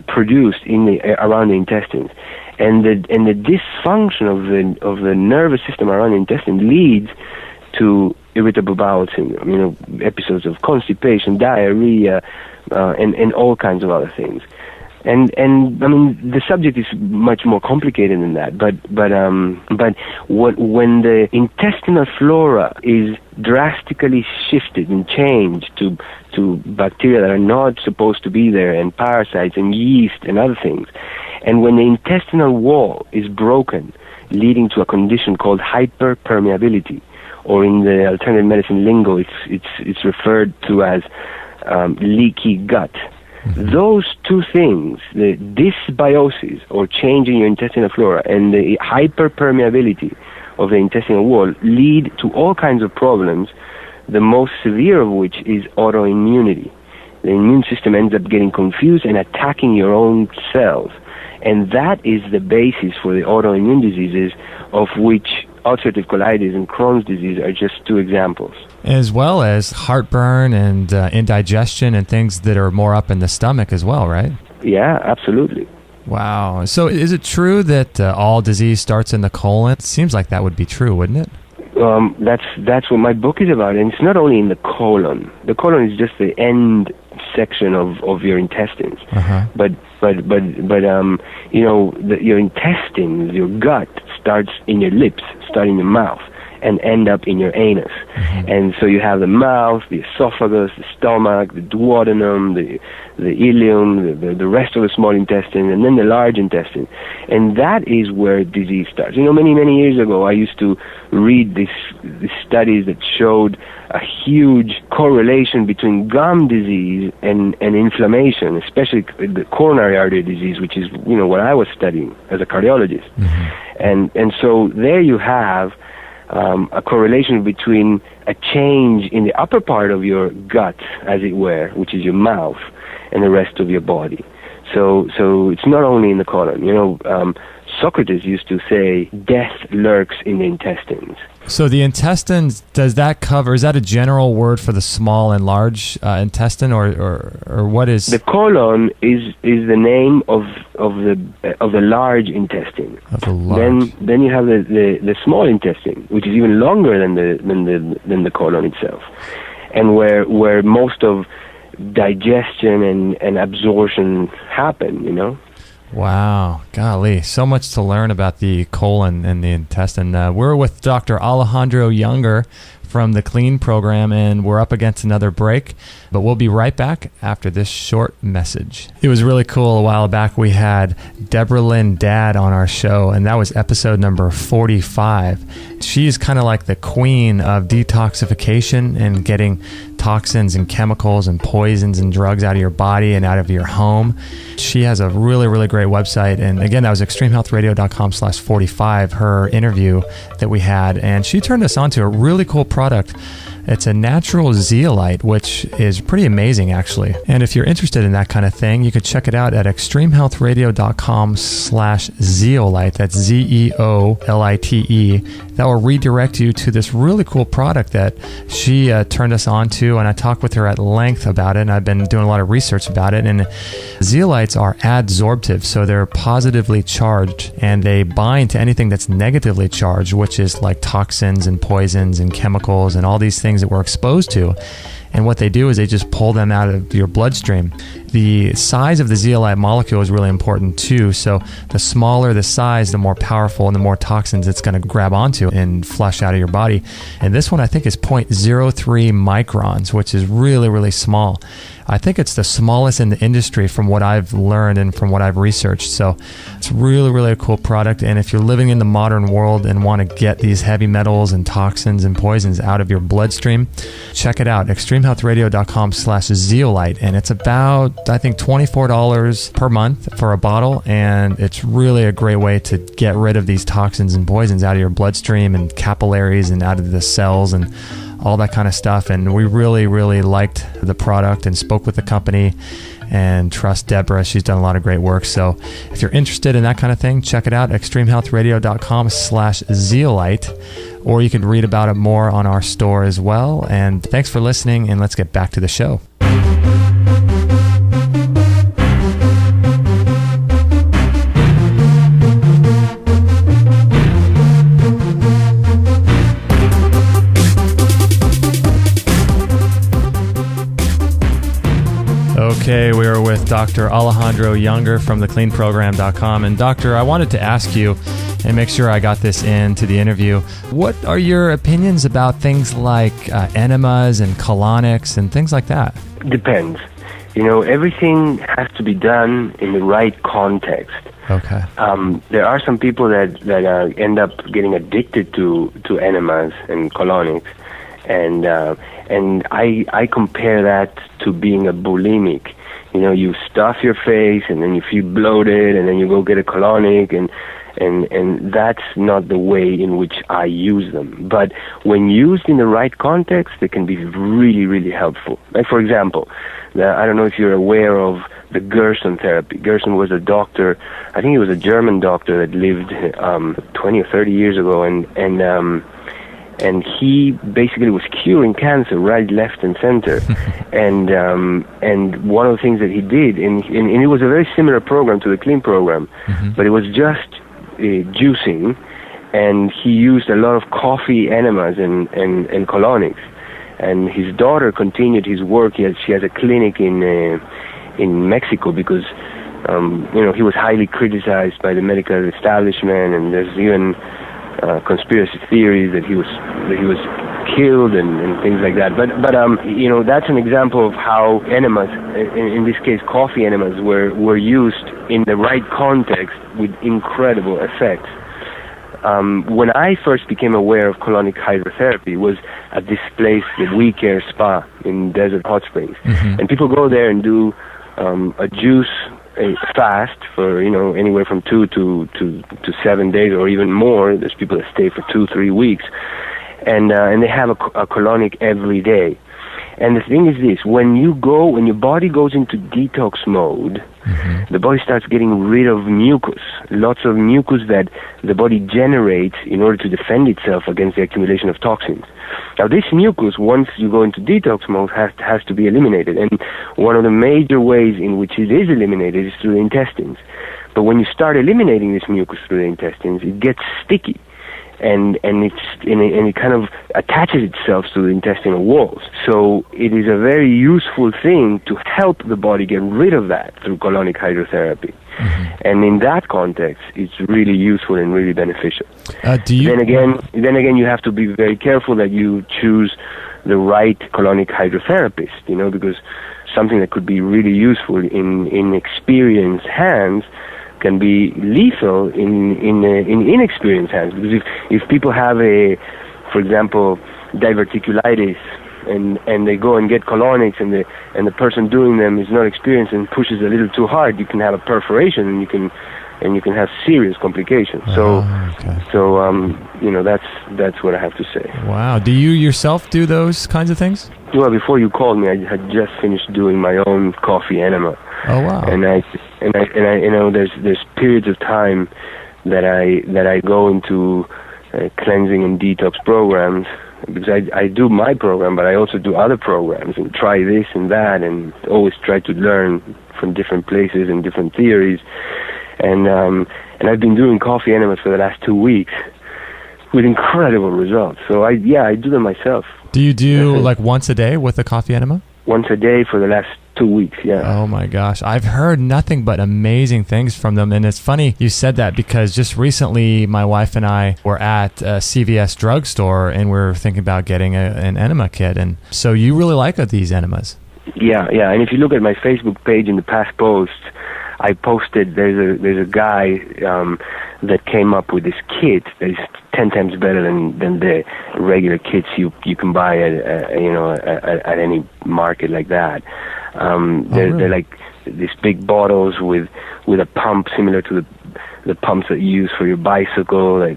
produced around the intestines. And the dysfunction of the nervous system around the intestine leads to irritable bowel syndrome, episodes of constipation, diarrhea, and all kinds of other things. And I mean, the subject is much more complicated than that. But when the intestinal flora is drastically shifted and changed to bacteria that are not supposed to be there, and parasites and yeast and other things, and when the intestinal wall is broken, leading to a condition called hyperpermeability, or in the alternative medicine lingo, it's referred to as leaky gut. Those two things, the dysbiosis or change in your intestinal flora and the hyperpermeability of the intestinal wall, lead to all kinds of problems, the most severe of which is autoimmunity. The immune system ends up getting confused and attacking your own cells. And that is the basis for the autoimmune diseases, of which ulcerative colitis and Crohn's disease are just two examples. As well as heartburn and indigestion and things that are more up in the stomach as well, right? Yeah, absolutely. Wow. So is it true that all disease starts in the colon? It seems like that would be true, wouldn't it? That's what my book is about, and it's not only in the colon. The colon is just the end section of your intestines. But your intestines, your gut, starts in your lips, start in your mouth, and end up in your anus. And so you have the mouth, the esophagus, the stomach, the duodenum, the ileum, the rest of the small intestine, and then the large intestine. And that is where disease starts. Many years ago, I used to read these studies that showed a huge correlation between gum disease and inflammation, especially the coronary artery disease, which is what I was studying as a cardiologist. And so there you have a correlation between a change in the upper part of your gut, as it were, which is your mouth, and the rest of your body. So it's not only in the colon. Socrates used to say, death lurks in the intestines. So the intestines, is that a general word for the small and large intestine, or what is? The colon is the name of the large intestine. Of the large. Then you have the small intestine, which is even longer than the colon itself, and where most of digestion and absorption happen. You know. Wow, golly, so much to learn about the colon and the intestine. We're with Dr. Alejandro Younger from the Clean program, and we're up against another break, but we'll be right back after this short message. It was really cool. A while back, we had Deborah Lynn Dad on our show, and that was episode number 45. She's kind of like the queen of detoxification and getting toxins and chemicals and poisons and drugs out of your body and out of your home. She has a really, really great website. And again, that was extremehealthradio.com/45, her interview that we had. And she turned us on to a really cool product. It's a natural zeolite, which is pretty amazing, actually. And if you're interested in that kind of thing, you could check it out at extremehealthradio.com/zeolite. That's ZEOLITE. That will redirect you to this really cool product that she turned us on to. And I talked with her at length about it. And I've been doing a lot of research about it. And zeolites are adsorptive, so they're positively charged. And they bind to anything that's negatively charged, which is like toxins and poisons and chemicals and all these things that we're exposed to. And what they do is they just pull them out of your bloodstream. The size of the zeolite molecule is really important too. So the smaller the size, the more powerful and the more toxins it's going to grab onto and flush out of your body. And this one I think is 0.03 microns, which is really, really small. I think it's the smallest in the industry from what I've learned and from what I've researched. So it's really, really a cool product. And if you're living in the modern world and want to get these heavy metals and toxins and poisons out of your bloodstream, check it out, extremehealthradio.com/zeolite. And it's about, I think, $24 per month for a bottle. And it's really a great way to get rid of these toxins and poisons out of your bloodstream and capillaries and out of the cells and all that kind of stuff. And we really, really liked the product and spoke with the company and trust Deborah. She's done a lot of great work. So if you're interested in that kind of thing, check it out, extremehealthradio.com/zeolite, or you can read about it more on our store as well. And thanks for listening, and let's get back to the show. Okay, we are with Dr. Alejandro Younger from thecleanprogram.com. And Doctor, I wanted to ask you, and make sure I got this into the interview, what are your opinions about things like enemas and colonics and things like that? Depends. You know, everything has to be done in the right context. Okay. There are some people that end up getting addicted to enemas and colonics. And I compare that to being a bulimic. You know, you stuff your face and then you feel bloated and then you go get a colonic and that's not the way in which I use them. But when used in the right context, they can be really, really helpful. Like, for example, I don't know if you're aware of the Gerson Therapy. Gerson was a doctor, I think he was a German doctor that lived 20 or 30 years ago, and he basically was curing cancer right, left, and center. and one of the things that he did, and it was a very similar program to the Clean program, but it was just juicing, and he used a lot of coffee enemas and colonics. And his daughter continued his work. She has a clinic in Mexico because he was highly criticized by the medical establishment, and there's even conspiracy theories that he was killed and things like that. But that's an example of how enemas, in this case coffee enemas, were used in the right context with incredible effects. When I first became aware of colonic hydrotherapy was at this place, the We Care Spa in Desert Hot Springs, and people go there and do a juice fast for anywhere from 2 to 7 days or even more. There's people that stay for 2-3 weeks, and they have a colonic every day. And the thing is this: when your body goes into detox mode, the body starts getting rid of mucus, lots of mucus that the body generates in order to defend itself against the accumulation of toxins. Now, this mucus, once you go into detox mode, has to be eliminated. And one of the major ways in which it is eliminated is through the intestines. But when you start eliminating this mucus through the intestines, it gets sticky. And it kind of attaches itself to the intestinal walls. So it is a very useful thing to help the body get rid of that through colonic hydrotherapy. And in that context, it's really useful and really beneficial. Then again, you have to be very careful that you choose the right colonic hydrotherapist, because something that could be really useful in experienced hands can be lethal in inexperienced hands. Because if people have for example, diverticulitis, and they go and get colonics, and the person doing them is not experienced and pushes a little too hard, you can have a perforation, and you can have serious complications. That's what I have to say. Wow. Do you yourself do those kinds of things? Well, before you called me, I had just finished doing my own coffee enema. Oh wow! And I there's periods of time that I go into cleansing and detox programs, because I do my program, but I also do other programs and try this and that, and always try to learn from different places and different theories. And I've been doing coffee enemas for the last 2 weeks with incredible results. So I do them myself. Do you do like once a day with a coffee enema? Once a day for the last 2 weeks, yeah. Oh my gosh. I've heard nothing but amazing things from them. And it's funny you said that, because just recently my wife and I were at a CVS drugstore, and we're thinking about getting an enema kit. And so you really like these enemas? Yeah. And if you look at my Facebook page in the past posts, I posted there's a guy that came up with this kit that is 10 times better than the regular kits you can buy at any market like that. They're like these big bottles with a pump similar to the pumps that you use for your bicycle. I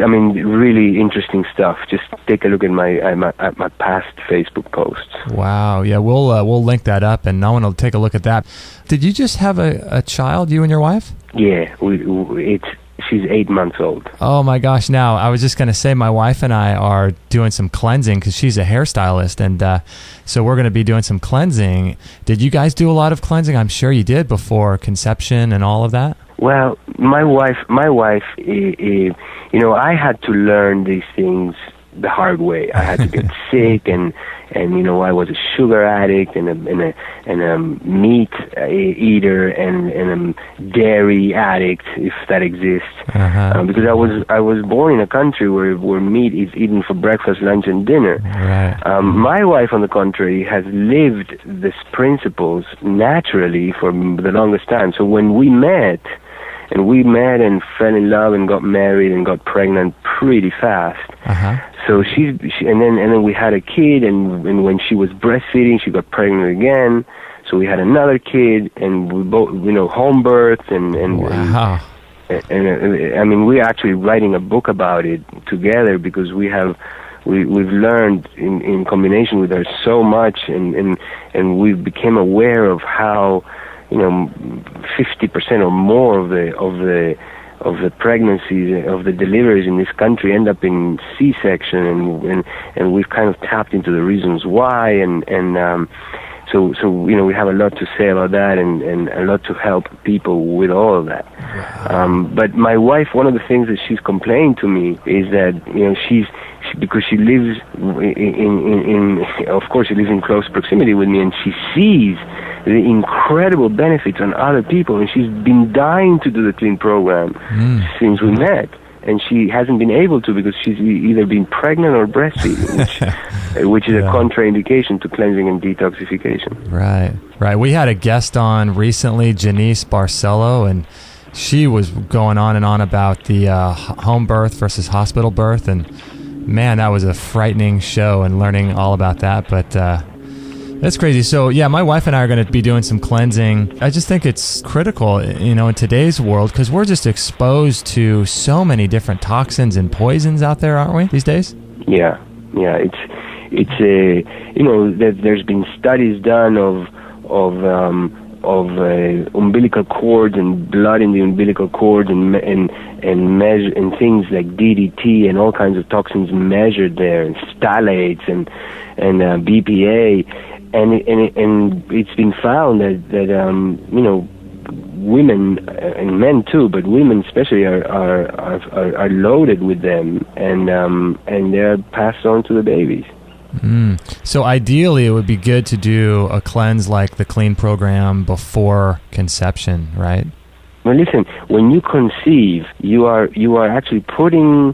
mean, really interesting stuff. Just take a look at my past Facebook posts. Wow. Yeah, we'll link that up, and no one will take a look at that. Did you just have a child, you and your wife? Yeah, she's 8 months old. Oh my gosh. Now, I was just going to say, my wife and I are doing some cleansing, because she's a hairstylist, and so we're going to be doing some cleansing. Did you guys do a lot of cleansing? I'm sure you did before conception and all of that. Well, my wife, I had to learn these things the hard way. I had to get sick, and I was a sugar addict and a meat eater and a dairy addict, if that exists. Because I was born in a country where meat is eaten for breakfast, lunch, and dinner. Right. My wife, on the contrary, has lived these principles naturally for the longest time. So when we met and fell in love and got married and got pregnant pretty fast. So and then we had a kid, and when she was breastfeeding, she got pregnant again. So we had another kid, and we both, home birth, and wow. And I mean, we're actually writing a book about it together, because we've learned in combination with her so much, and we became aware of how 50% or more of the pregnancies, of the deliveries in this country end up in C-section, and we've kind of tapped into the reasons why, so we have a lot to say about that, and a lot to help people with all of that. But my wife, one of the things that she's complained to me is that because she lives of course she lives in close proximity with me, and she sees the incredible benefits on other people, and she's been dying to do the clean program since we met, and she hasn't been able to, because she's either been pregnant or breastfeeding, which is a contraindication to cleansing and detoxification. Right. We had a guest on recently, Janice Barcelo, and she was going on and on about the home birth versus hospital birth, and man, that was a frightening show, and learning all about that, but that's crazy. So yeah, my wife and I are going to be doing some cleansing. I just think it's critical, in today's world, because we're just exposed to so many different toxins and poisons out there, aren't we, these days? Yeah. It's there's been studies done of umbilical cords and blood in the umbilical cord and measure and things like DDT and all kinds of toxins measured there, and phthalates and BPA, and it's been found that women and men too, but women especially are loaded with them, and they're passed on to the babies. So ideally, it would be good to do a cleanse like the Clean program before conception, right? Well, listen, when you conceive, you are actually putting,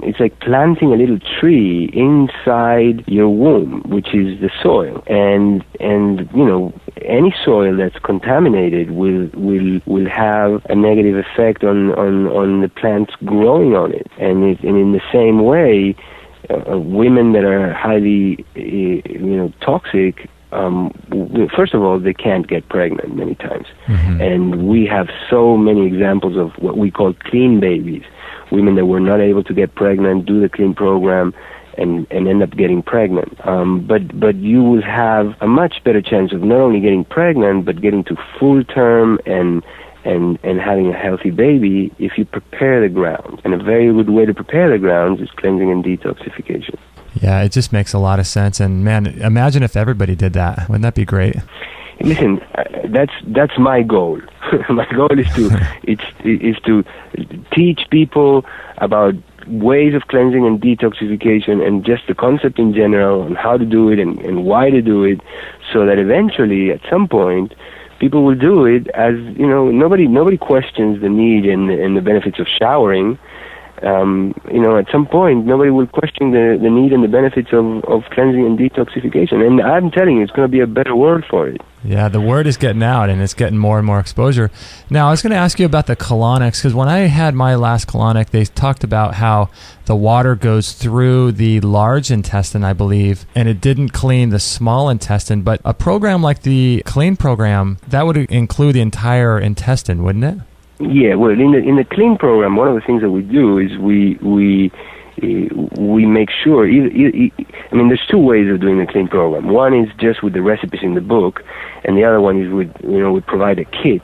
it's like planting a little tree inside your womb, which is the soil. And any soil that's contaminated will have a negative effect on the plants growing on it. And in the same way, women that are highly, toxic, first of all, they can't get pregnant many times. Mm-hmm. And we have so many examples of what we call clean babies, women that were not able to get pregnant, do the Clean program, and end up getting pregnant. But you will have a much better chance of not only getting pregnant, but getting to full term and having a healthy baby if you prepare the ground. And a very good way to prepare the grounds is cleansing and detoxification. Yeah, it just makes a lot of sense. And man, imagine if everybody did that. Wouldn't that be great? Listen, that's my goal. My goal is to teach people about ways of cleansing and detoxification, and just the concept in general, and how to do it and why to do it, so that eventually, at some point, people will do it. As nobody questions the need and the benefits of showering. At some point, nobody will question the need and the benefits of cleansing and detoxification. And I'm telling you, it's going to be a better world for it. Yeah, the word is getting out, and it's getting more and more exposure. Now, I was going to ask you about the colonics, because when I had my last colonic, they talked about how the water goes through the large intestine, I believe, and it didn't clean the small intestine. But a program like the Clean program, that would include the entire intestine, wouldn't it? Yeah, well, in the Clean program, one of the things that we do is we make sure. There's two ways of doing the Clean program. One is just with the recipes in the book, and the other one is we provide a kit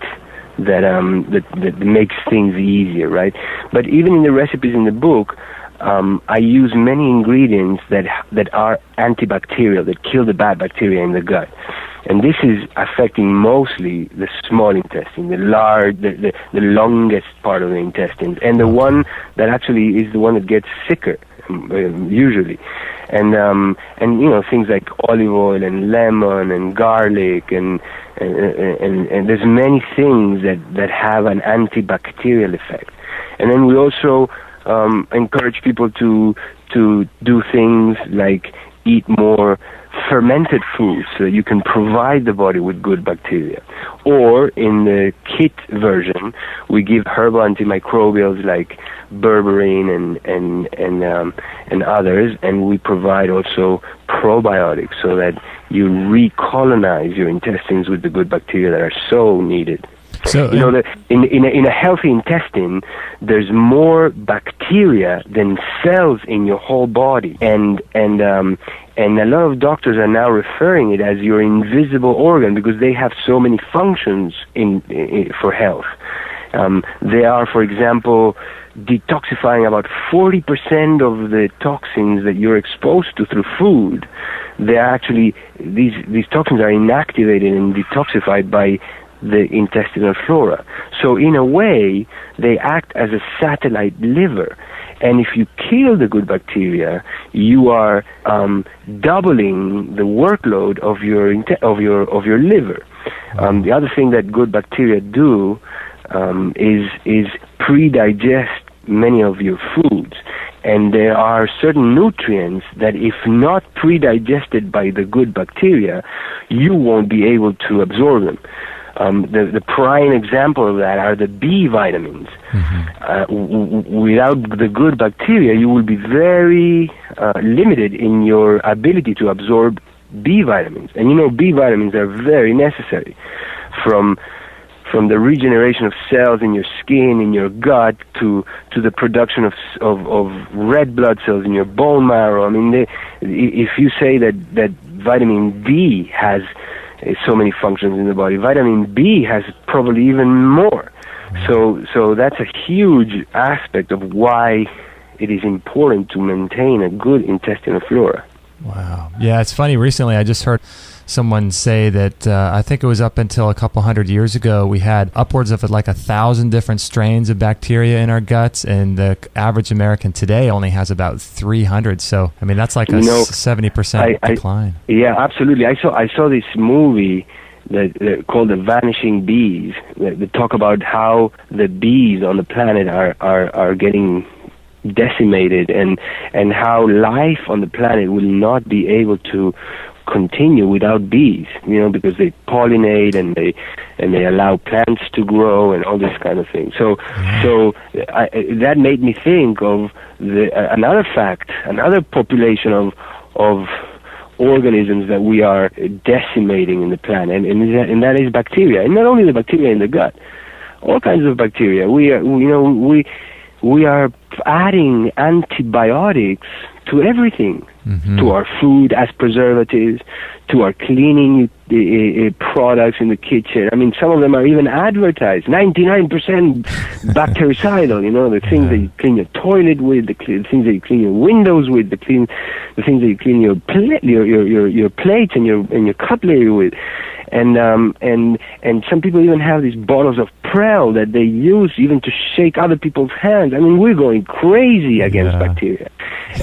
that makes things easier, right? But even in the recipes in the book, I use many ingredients that are antibacterial, that kill the bad bacteria in the gut. And this is affecting mostly the small intestine, the longest part of the intestine, and the one that actually is the one that gets sicker, usually. And things like olive oil and lemon and garlic and there's many things that have an antibacterial effect. And then we also encourage people to do things like eat more fermented foods so that you can provide the body with good bacteria. Or in the kit version, we give herbal antimicrobials like berberine and others, and we provide also probiotics so that you recolonize your intestines with the good bacteria that are so needed. So that in a healthy intestine, there's more bacteria than cells in your whole body, and a lot of doctors are now referring it as your invisible organ because they have so many functions for health. They are, for example, detoxifying about 40% of the toxins that you're exposed to through food. They are actually these toxins are inactivated and detoxified by the intestinal flora. So in a way, they act as a satellite liver. And if you kill the good bacteria, you are doubling the workload of your liver. The other thing that good bacteria do is pre-digest many of your foods. And there are certain nutrients that, if not pre-digested by the good bacteria, you won't be able to absorb them. The prime example of that are the B vitamins. Mm-hmm. Without the good bacteria, you will be very limited in your ability to absorb B vitamins. And B vitamins are very necessary from the regeneration of cells in your skin, in your gut, to the production of red blood cells in your bone marrow. If you say that vitamin D has so many functions in the body. Vitamin B has probably even more. So that's a huge aspect of why it is important to maintain a good intestinal flora. Wow. Yeah, it's funny. Recently, I just heard someone say that I think it was up until a couple hundred years ago, we had upwards of like 1,000 different strains of bacteria in our guts, and the average American today only has about 300. So, I mean, that's like a 70% decline. Yeah, absolutely. I saw this movie that called The Vanishing Bees, that talk about how the bees on the planet are getting decimated, and how life on the planet will not be able to continue without bees, because they pollinate and they allow plants to grow and all this kind of thing. So that made me think of another population of organisms that we are decimating in the planet, and that is bacteria, and not only the bacteria in the gut, all kinds of bacteria. We are adding antibiotics to everything, to our food as preservatives, to our cleaning products in the kitchen. I mean, some of them are even advertised, 99% bactericidal, the things that you clean your toilet with, the things that you clean your windows with, the things that you clean your plates and your cutlery with. And some people even have these bottles of Prel that they use even to shake other people's hands. I mean, we're going crazy against bacteria.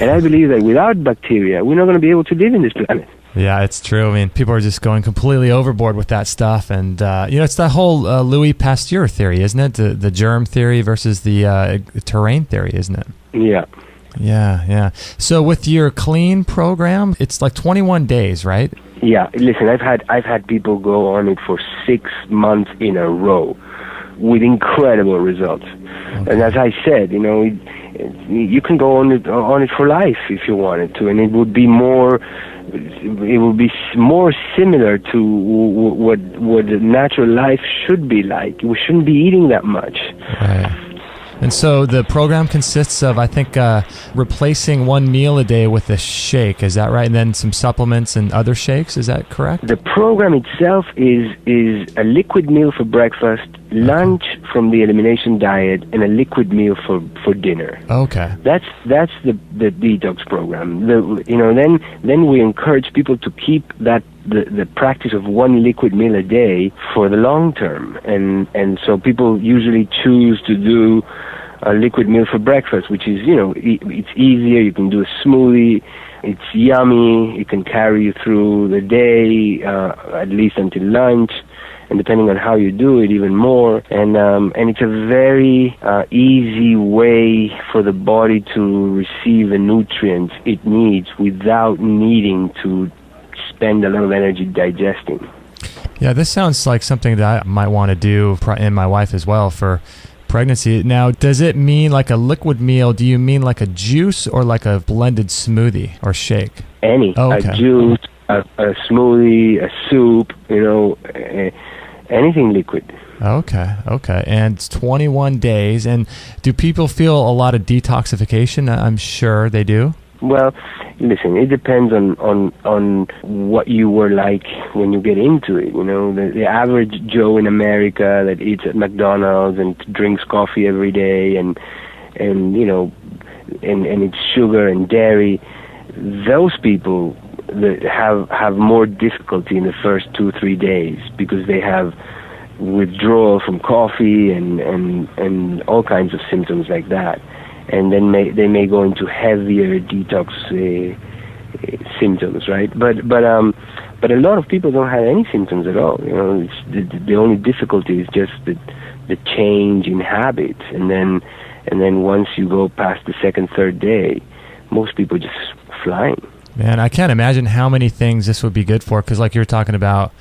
And I believe that without bacteria, we're not going to be able to live in this planet. Yeah, it's true. I mean, people are just going completely overboard with that stuff. And, it's that whole Louis Pasteur theory, isn't it? The germ theory versus the terrain theory, isn't it? Yeah. Yeah. So with your clean program, it's like 21 days, right? Yeah. Listen, I've had people go on it for 6 months in a row with incredible results. Okay. And as I said, you can go on it for life if you wanted to, and it would be more similar to what natural life should be like. We shouldn't be eating that much. Right. And so the program consists of, I think, replacing one meal a day with a shake. Is that right? And then some supplements and other shakes. Is that correct? The program itself is a liquid meal for breakfast, lunch from the elimination diet, and a liquid meal for dinner. Okay. That's the detox program. Then we encourage people to keep that the practice of one liquid meal a day for the long term, and so people usually choose to do a liquid meal for breakfast, which is it's easier. You can do a smoothie. It's yummy. It can carry you through the day, at least until lunch, and depending on how you do it, even more. And it's a very easy way for the body to receive the nutrients it needs without needing to spend a lot of energy digesting. Yeah, this sounds like something that I might want to do, and my wife as well, for pregnancy. Now, does it mean like a liquid meal? Do you mean like a juice or like a blended smoothie or shake? A juice, a smoothie, a soup, anything liquid. Okay. And it's 21 days. And do people feel a lot of detoxification? I'm sure they do. Well, listen, it depends on what you were like when you get into it. The average Joe in America that eats at McDonald's and drinks coffee every day and it's sugar and dairy, those people that have more difficulty in the first 2-3 days because they have withdrawal from coffee and all kinds of symptoms like that. And then they may go into heavier detox symptoms, right? But a lot of people don't have any symptoms at all. The only difficulty is just the change in habits, and then once you go past the second, third day, most people just flying. Man, I can't imagine how many things this would be good for. Because like you were talking about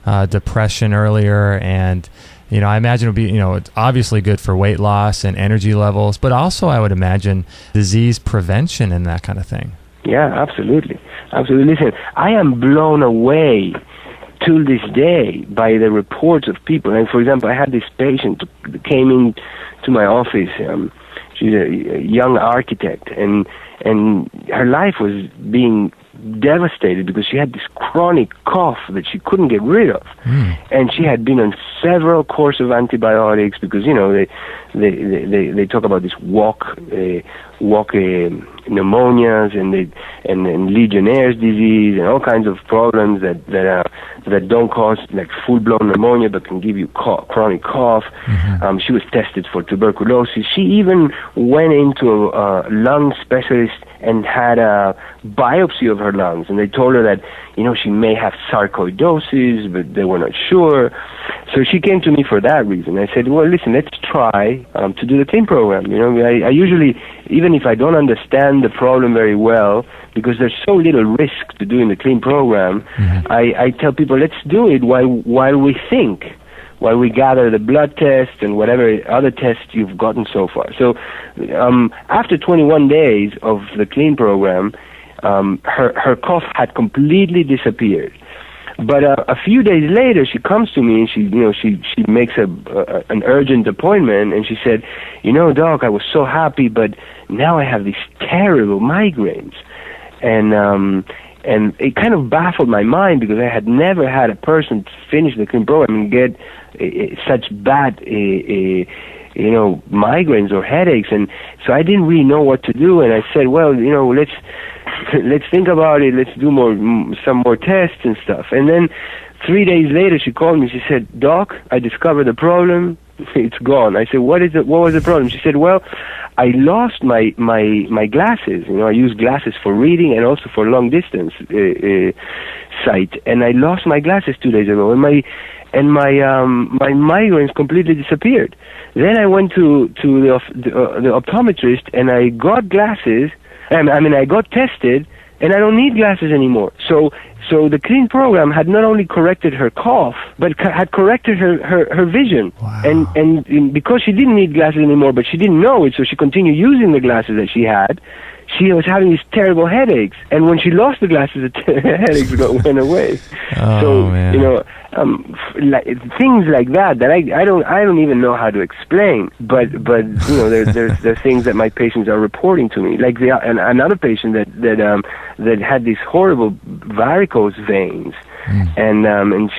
depression earlier, and I imagine it would be, it's obviously good for weight loss and energy levels, but also I would imagine disease prevention and that kind of thing. Yeah, absolutely. Listen, I am blown away till this day by the reports of people. And for example, I had this patient that came in to my office. She's a young architect, and her life was being devastated because she had this chronic cough that she couldn't get rid of. And she had been on several courses of antibiotics because, they talk about this walk pneumonias and Legionnaire's disease and all kinds of problems that don't cause like full-blown pneumonia but can give you chronic cough. She was tested for tuberculosis. She even went into a lung specialist and had a biopsy of her lungs, and they told her that she may have sarcoidosis, but they were not sure. So she came to me for that reason. I said, well, listen, let's try to do the clean program. I usually, even if I don't understand the problem very well, because there's so little risk to doing the clean program, I tell people, let's do it while we think, while we gather the blood test and whatever other tests you've gotten so far. So after 21 days of the clean program, her cough had completely disappeared. But a few days later, she comes to me and she makes an urgent appointment, and she said, Doc, I was so happy, but now I have these terrible migraines. And it kind of baffled my mind because I had never had a person finish the clean program and get such bad migraines or headaches, and so I didn't really know what to do. And I said, well, let's think about it. Let's do some more tests and stuff. And then 3 days later, she called me. She said, Doc, I discovered the problem. It's gone. I said, what was the problem? She said, well, I lost my glasses. I use glasses for reading and also for long distance sight. And I lost my glasses 2 days ago, and my migraines completely disappeared. Then I went to the optometrist, and I got glasses. I got tested, and I don't need glasses anymore. So the clean program had not only corrected her cough, but had corrected her vision. Wow. And because she didn't need glasses anymore, but she didn't know it, so she continued using the glasses that she had. She was having these terrible headaches, and when she lost the glasses, the headaches went away. Man. Things like that I don't even know how to explain. But there's things that my patients are reporting to me. Like another patient that had these horrible varicose veins, and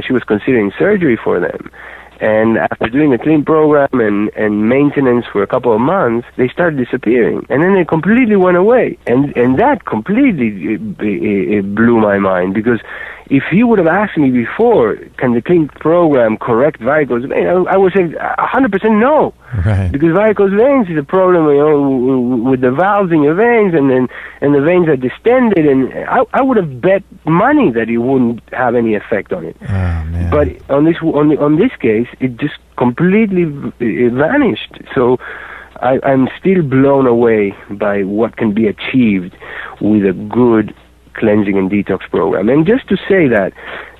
she was considering surgery for them. And after doing the clean program and maintenance for a couple of months, they started disappearing. And then they completely went away. And that completely blew my mind, because if you would have asked me before, can the clean program correct varicose veins, I would say 100% no. Right. Because varicose veins is a problem, with the valves in your veins, and the veins are distended, and I would have bet money that it wouldn't have any effect on it. Oh, man. But on this case, it just completely vanished. So I'm still blown away by what can be achieved with a good cleansing and detox program. And just to say that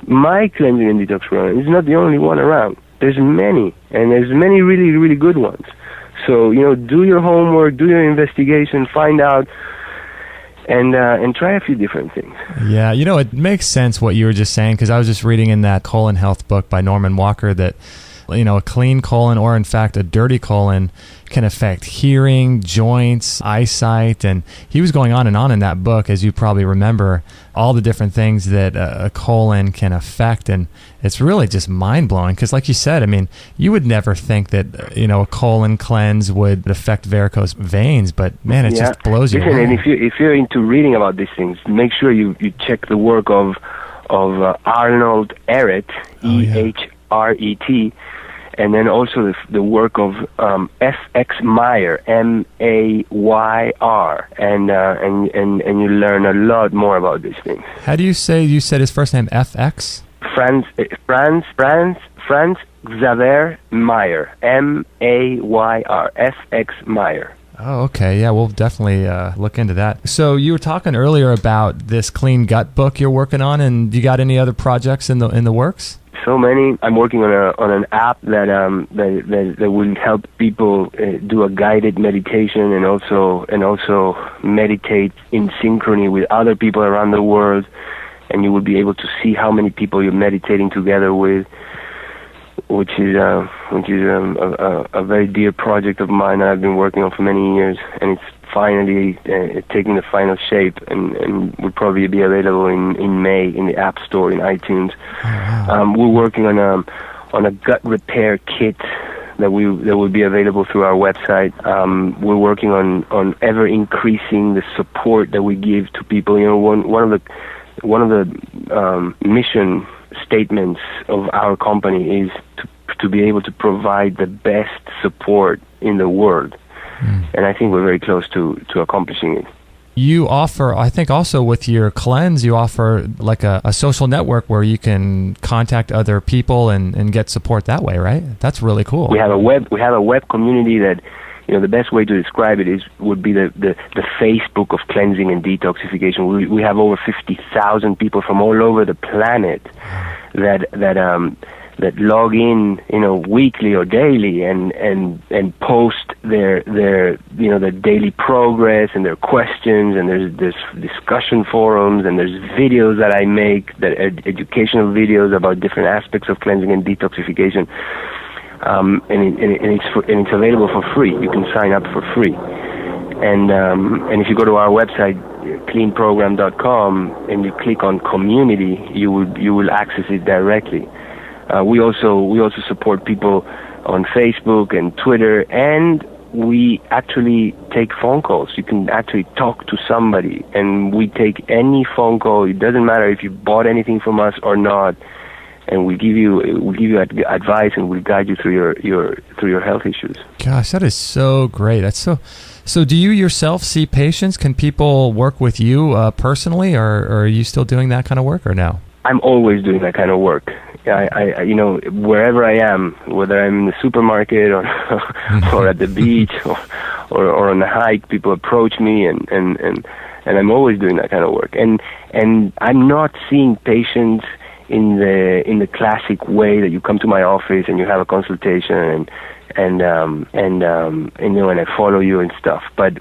my cleansing and detox program is not the only one around. There's many, and there's many really, really good ones. So, do your homework, do your investigation, find out, and try a few different things. Yeah, it makes sense what you were just saying, because I was just reading in that colon health book by Norman Walker that, a clean colon, or in fact a dirty colon, can affect hearing, joints, eyesight, and he was going on in that book, as you probably remember, all the different things that a colon can affect, and it's really just mind-blowing, because like you said, you would never think that, a colon cleanse would affect varicose veins, but man, it just blows you away. And if you're into reading about these things, make sure you check the work of Arnold Ehret, Ehret, and then also the work of F.X. Meyer, M-A-Y-R, and you learn a lot more about these things. How do you say? You said his first name, F.X.? Franz Xaver Meyer, M-A-Y-R, F.X. Meyer. Oh, okay. Yeah, we'll definitely look into that. So you were talking earlier about this clean gut book you're working on, and you got any other projects in the works? So many. I'm working on an app that will help people do a guided meditation and also meditate in synchrony with other people around the world, and you will be able to see how many people you're meditating together with. which is a very dear project of mine that I've been working on for many years, and it's finally taking the final shape, and will probably be available in May in the App Store in iTunes. We're working on a gut repair kit that will be available through our website. We're working on ever increasing the support that we give to people. You know, one of the mission statements of our company is to be able to provide the best support in the world, and I think we're very close to accomplishing it. You offer, I think also with your cleanse, you offer like a social network where you can contact other people and get support that way, right? That's really cool. We have a web community that, you know, the best way to describe it would be the Facebook of cleansing and detoxification. We have over 50,000 people from all over the planet that log in, you know, weekly or daily and post their daily progress and their questions, and there's discussion forums, and there's videos that I make, that educational videos about different aspects of cleansing and detoxification, and it's available for free. You can sign up for free, and if you go to our website, cleanprogram.com, and you click on community, you will access it directly. We also support people on Facebook and Twitter, and we actually take phone calls. You can actually talk to somebody, and we take any phone call. It doesn't matter if you bought anything from us or not, and we give you advice, and we guide you through your health issues. Gosh, that is so great. That's so. Do you yourself see patients? Can people work with you personally, or are you still doing that kind of work, or no? I'm always doing that kind of work. I you know, wherever I am, whether I'm in the supermarket or or at the beach or on a hike, people approach me, and I'm always doing that kind of work. And I'm not seeing patients in the classic way that you come to my office and you have a consultation and you know, and I follow you and stuff. But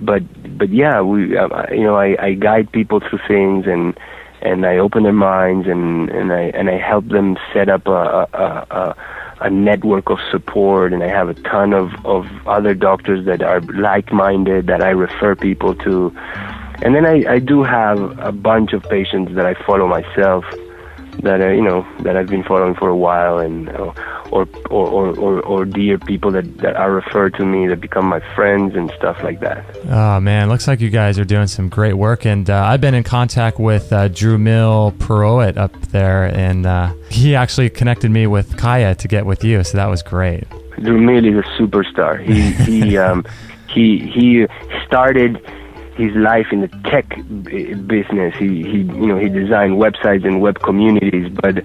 yeah, I guide people through things, and I open their minds, and I help them set up a network of support, and I have a ton of other doctors that are like-minded that I refer people to. And then I do have a bunch of patients that I follow myself, that I've been following for a while, and or dear people that are referred to me, that become my friends and stuff like that. Oh man, looks like you guys are doing some great work, and I've been in contact with Drew Mill-Peroit up there, and he actually connected me with Kaya to get with you, so that was great. Drew Mill is a superstar. He started his life in the tech business. He designed websites and web communities, but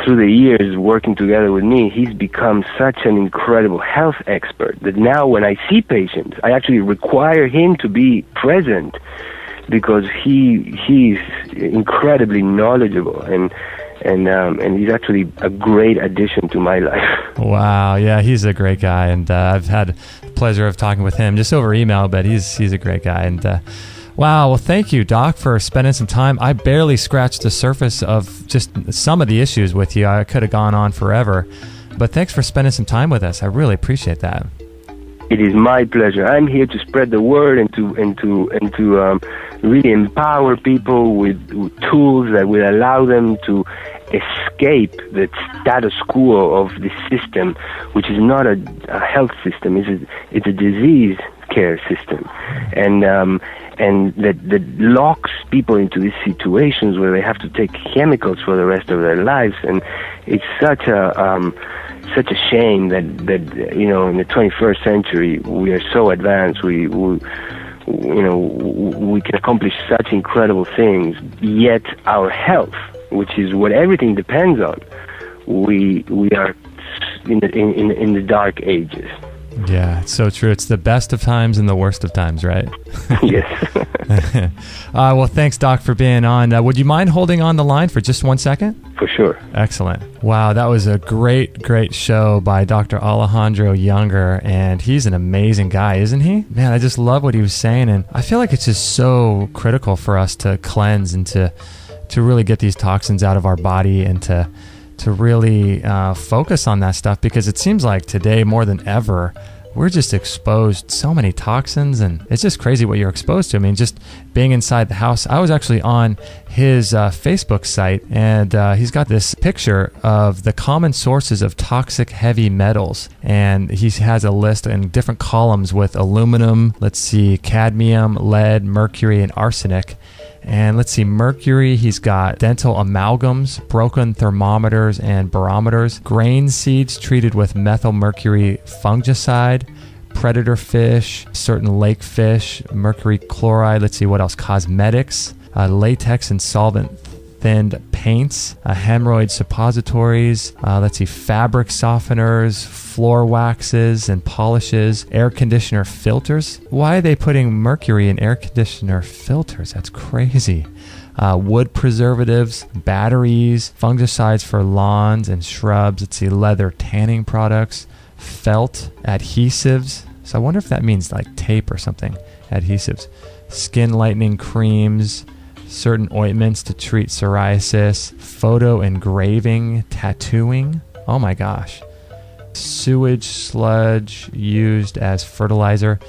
through the years working together with me, he's become such an incredible health expert that now when I see patients, I actually require him to be present, because he's incredibly knowledgeable, and he's actually a great addition to my life. Wow, yeah, he's a great guy, and I've had the pleasure of talking with him just over email, but he's a great guy. And wow, well, thank you, Doc, for spending some time. I barely scratched the surface of just some of the issues with you. I could have gone on forever, but thanks for spending some time with us. I really appreciate that. It is my pleasure. I'm here to spread the word and to really empower people with tools that will allow them to escape the status quo of the system, which is not a health system. It's a disease care system, and that locks people into these situations where they have to take chemicals for the rest of their lives. And it's such a shame that in the 21st century we are so advanced. We can accomplish such incredible things, yet our health, which is what everything depends on, we are in the dark ages. Yeah, it's so true. It's the best of times and the worst of times, right? Yes. Well, thanks, Doc, for being on. Would you mind holding on the line for just 1 second? For sure. Excellent. Wow, that was a great show by Dr. Alejandro Younger, and he's an amazing guy, isn't he? Man, I just love what he was saying, and I feel like it's just so critical for us to cleanse and to really get these toxins out of our body, and to to really focus on that stuff, because it seems like today more than ever, we're just exposed so many toxins, and it's just crazy what you're exposed to. I mean, just being inside the house. I was actually on his Facebook site, and he's got this picture of the common sources of toxic heavy metals, and he has a list in different columns with aluminum, cadmium, lead, mercury, and arsenic. And let's see, mercury, he's got dental amalgams, broken thermometers and barometers, grain seeds treated with methylmercury fungicide, predator fish, certain lake fish, mercury chloride, let's see what else, cosmetics, latex and solvent thinned paints, hemorrhoid suppositories, fabric softeners, floor waxes and polishes, air conditioner filters. Why are they putting mercury in air conditioner filters? That's crazy. Wood preservatives, batteries, fungicides for lawns and shrubs. Leather tanning products, felt adhesives. So I wonder if that means like tape or something. Adhesives, skin lightening creams, certain ointments to treat psoriasis, photo engraving, tattooing. Oh my gosh. Sewage sludge used as fertilizer.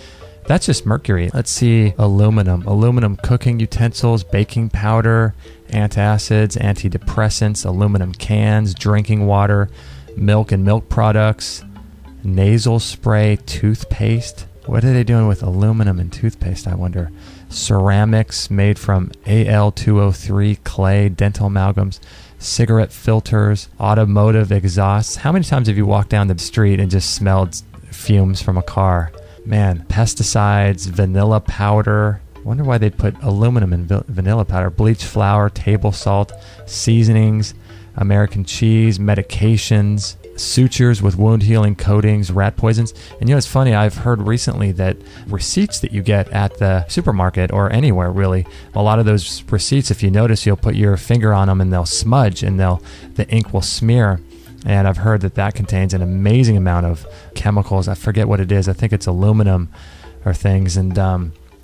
That's just mercury. Let's see, aluminum cooking utensils, baking powder, antacids, antidepressants, aluminum cans, drinking water, milk and milk products, nasal spray, toothpaste. What are they doing with aluminum and toothpaste, I wonder? Ceramics made from Al2O3 clay, dental amalgams, cigarette filters, automotive exhausts. How many times have you walked down the street and just smelled fumes from a car? Man, pesticides, vanilla powder. I wonder why they'd put aluminum in vanilla powder. Bleach flour, table salt, seasonings, American cheese, medications, sutures with wound healing coatings, rat poisons. And it's funny, I've heard recently that receipts that you get at the supermarket or anywhere really, a lot of those receipts, if you notice, you'll put your finger on them and they'll smudge and the ink will smear. And I've heard that contains an amazing amount of chemicals. I forget what it is. I think it's aluminum or things. And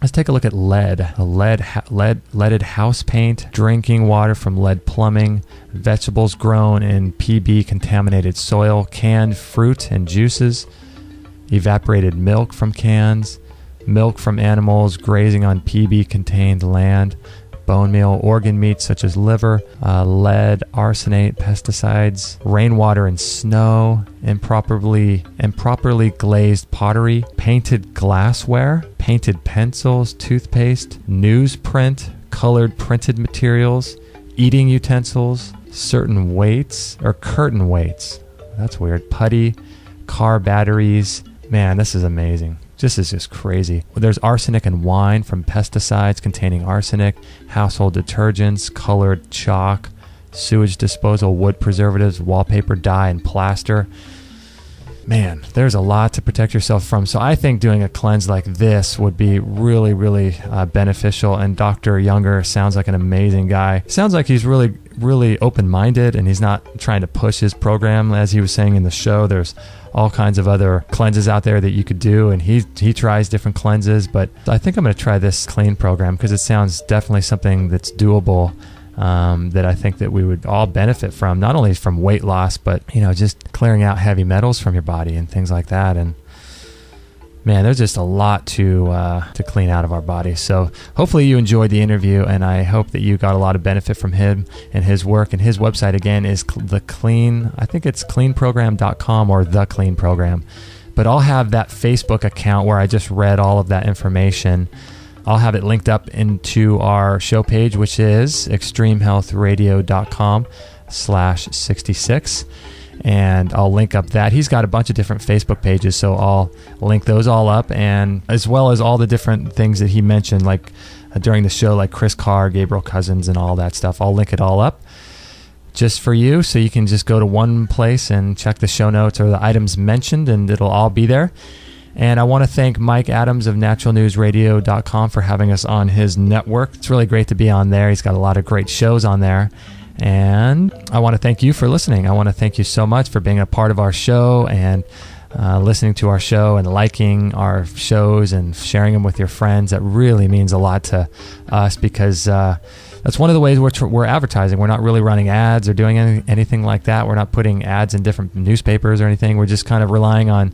let's take a look at lead. Leaded house paint, drinking water from lead plumbing, vegetables grown in PB contaminated soil, canned fruit and juices, evaporated milk from cans, milk from animals grazing on PB contained land, bone meal, organ meats such as liver, lead, arsenate, pesticides, rainwater and snow, improperly glazed pottery, painted glassware, painted pencils, toothpaste, newsprint, colored printed materials, eating utensils, certain weights or curtain weights. That's weird. Putty, car batteries. Man, this is amazing. This is just crazy. There's arsenic in wine from pesticides containing arsenic, household detergents, colored chalk, sewage disposal, wood preservatives, wallpaper dye, and plaster. Man, there's a lot to protect yourself from. So I think doing a cleanse like this would be really, really beneficial. And Dr. Younger sounds like an amazing guy. Sounds like he's really, really open-minded, and he's not trying to push his program. As he was saying in the show, there's all kinds of other cleanses out there that you could do, and he tries different cleanses. But I think I'm going to try this clean program because it sounds definitely something that's doable. That I think that we would all benefit from, not only from weight loss, but just clearing out heavy metals from your body and things like that. And man, there's just a lot to clean out of our body. So hopefully you enjoyed the interview, and I hope that you got a lot of benefit from him and his work. And his website again is I think it's cleanprogram.com or The Clean Program. But I'll have that Facebook account where I just read all of that information. I'll have it linked up into our show page, which is extremehealthradio.com/66. And I'll link up that. He's got a bunch of different Facebook pages, so I'll link those all up, and as well as all the different things that he mentioned, like during the show, like Chris Carr, Gabriel Cousins, and all that stuff. I'll link it all up just for you, so you can just go to one place and check the show notes or the items mentioned, and it'll all be there. And I want to thank Mike Adams of naturalnewsradio.com for having us on his network. It's really great to be on there. He's got a lot of great shows on there. And I want to thank you for listening. I want to thank you so much for being a part of our show and listening to our show and liking our shows and sharing them with your friends. That really means a lot to us because that's one of the ways we're advertising. We're not really running ads or doing anything like that. We're not putting ads in different newspapers or anything. We're just kind of relying on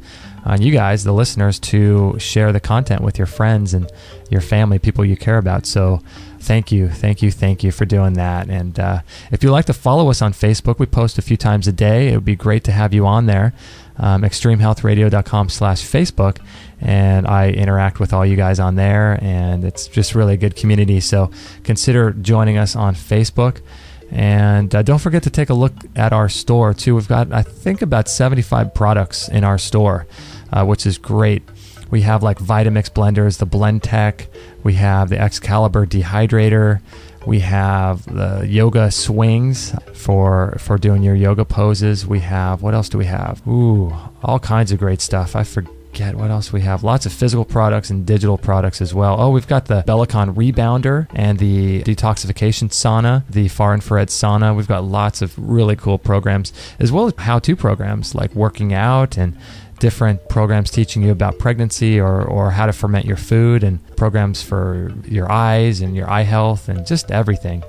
you guys, the listeners, to share the content with your friends and your family, people you care about. So thank you for doing that. And if you'd like to follow us on Facebook, we post a few times a day. It would be great to have you on there. extremehealthradio.com/Facebook, and I interact with all you guys on there, and it's just really a good community. So consider joining us on Facebook. And don't forget to take a look at our store too. We've got, I think, about 75 products in our store, which is great. We have like Vitamix blenders, the Blend Tech. We have the Excalibur dehydrator. We have the yoga swings for doing your yoga poses. We have, what else do we have? Ooh, all kinds of great stuff. I forget what else we have. Lots of physical products and digital products as well. Oh, we've got the Bellicon Rebounder and the detoxification sauna, the far infrared sauna. We've got lots of really cool programs, as well as how-to programs like working out and different programs teaching you about pregnancy or how to ferment your food, and programs for your eyes and your eye health and just everything.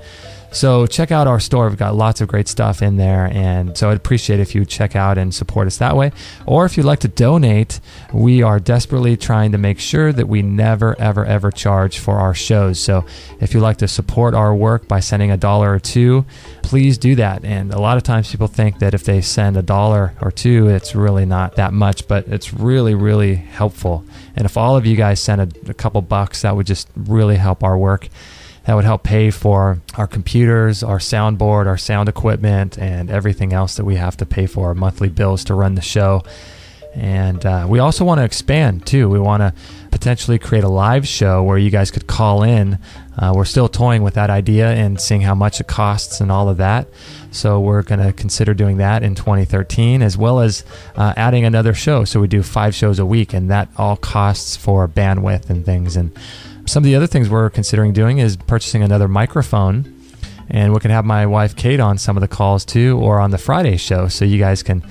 So check out our store. We've got lots of great stuff in there, and so I'd appreciate if you check out and support us that way. Or if you'd like to donate, we are desperately trying to make sure that we never, ever, ever charge for our shows. So if you'd like to support our work by sending $1 or $2, please do that. And a lot of times people think that if they send $1 or $2, it's really not that much, but it's really, really helpful. And if all of you guys send a couple bucks, that would just really help our work. That would help pay for our computers, our soundboard, our sound equipment, and everything else that we have to pay for, our monthly bills to run the show. And we also want to expand, too. We want to potentially create a live show where you guys could call in. We're still toying with that idea and seeing how much it costs and all of that. So we're going to consider doing that in 2013, as well as adding another show. So we do 5 shows a week, and that all costs for bandwidth and things. And some of the other things we're considering doing is purchasing another microphone, and we can have my wife Kate on some of the calls too, or on the Friday show, so you guys can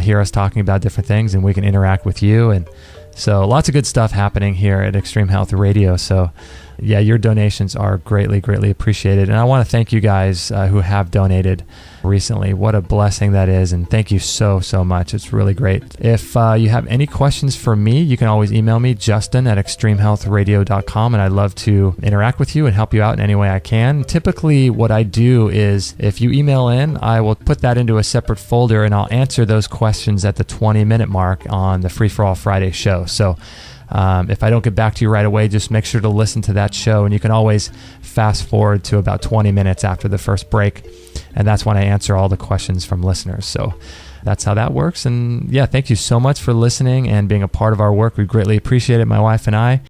hear us talking about different things, and we can interact with you. And so lots of good stuff happening here at Extreme Health Radio. So yeah, your donations are greatly, greatly appreciated. And I want to thank you guys who have donated recently. What a blessing that is. And thank you so, so much. It's really great. If you have any questions for me, you can always email me, justin@extremehealthradio.com. And I'd love to interact with you and help you out in any way I can. Typically, what I do is if you email in, I will put that into a separate folder, and I'll answer those questions at the 20-minute mark on the Free for All Friday show. So if I don't get back to you right away, just make sure to listen to that show, and you can always fast forward to about 20 minutes after the first break, and that's when I answer all the questions from listeners. So that's how that works. And yeah, thank you so much for listening and being a part of our work. We greatly appreciate it, my wife and I.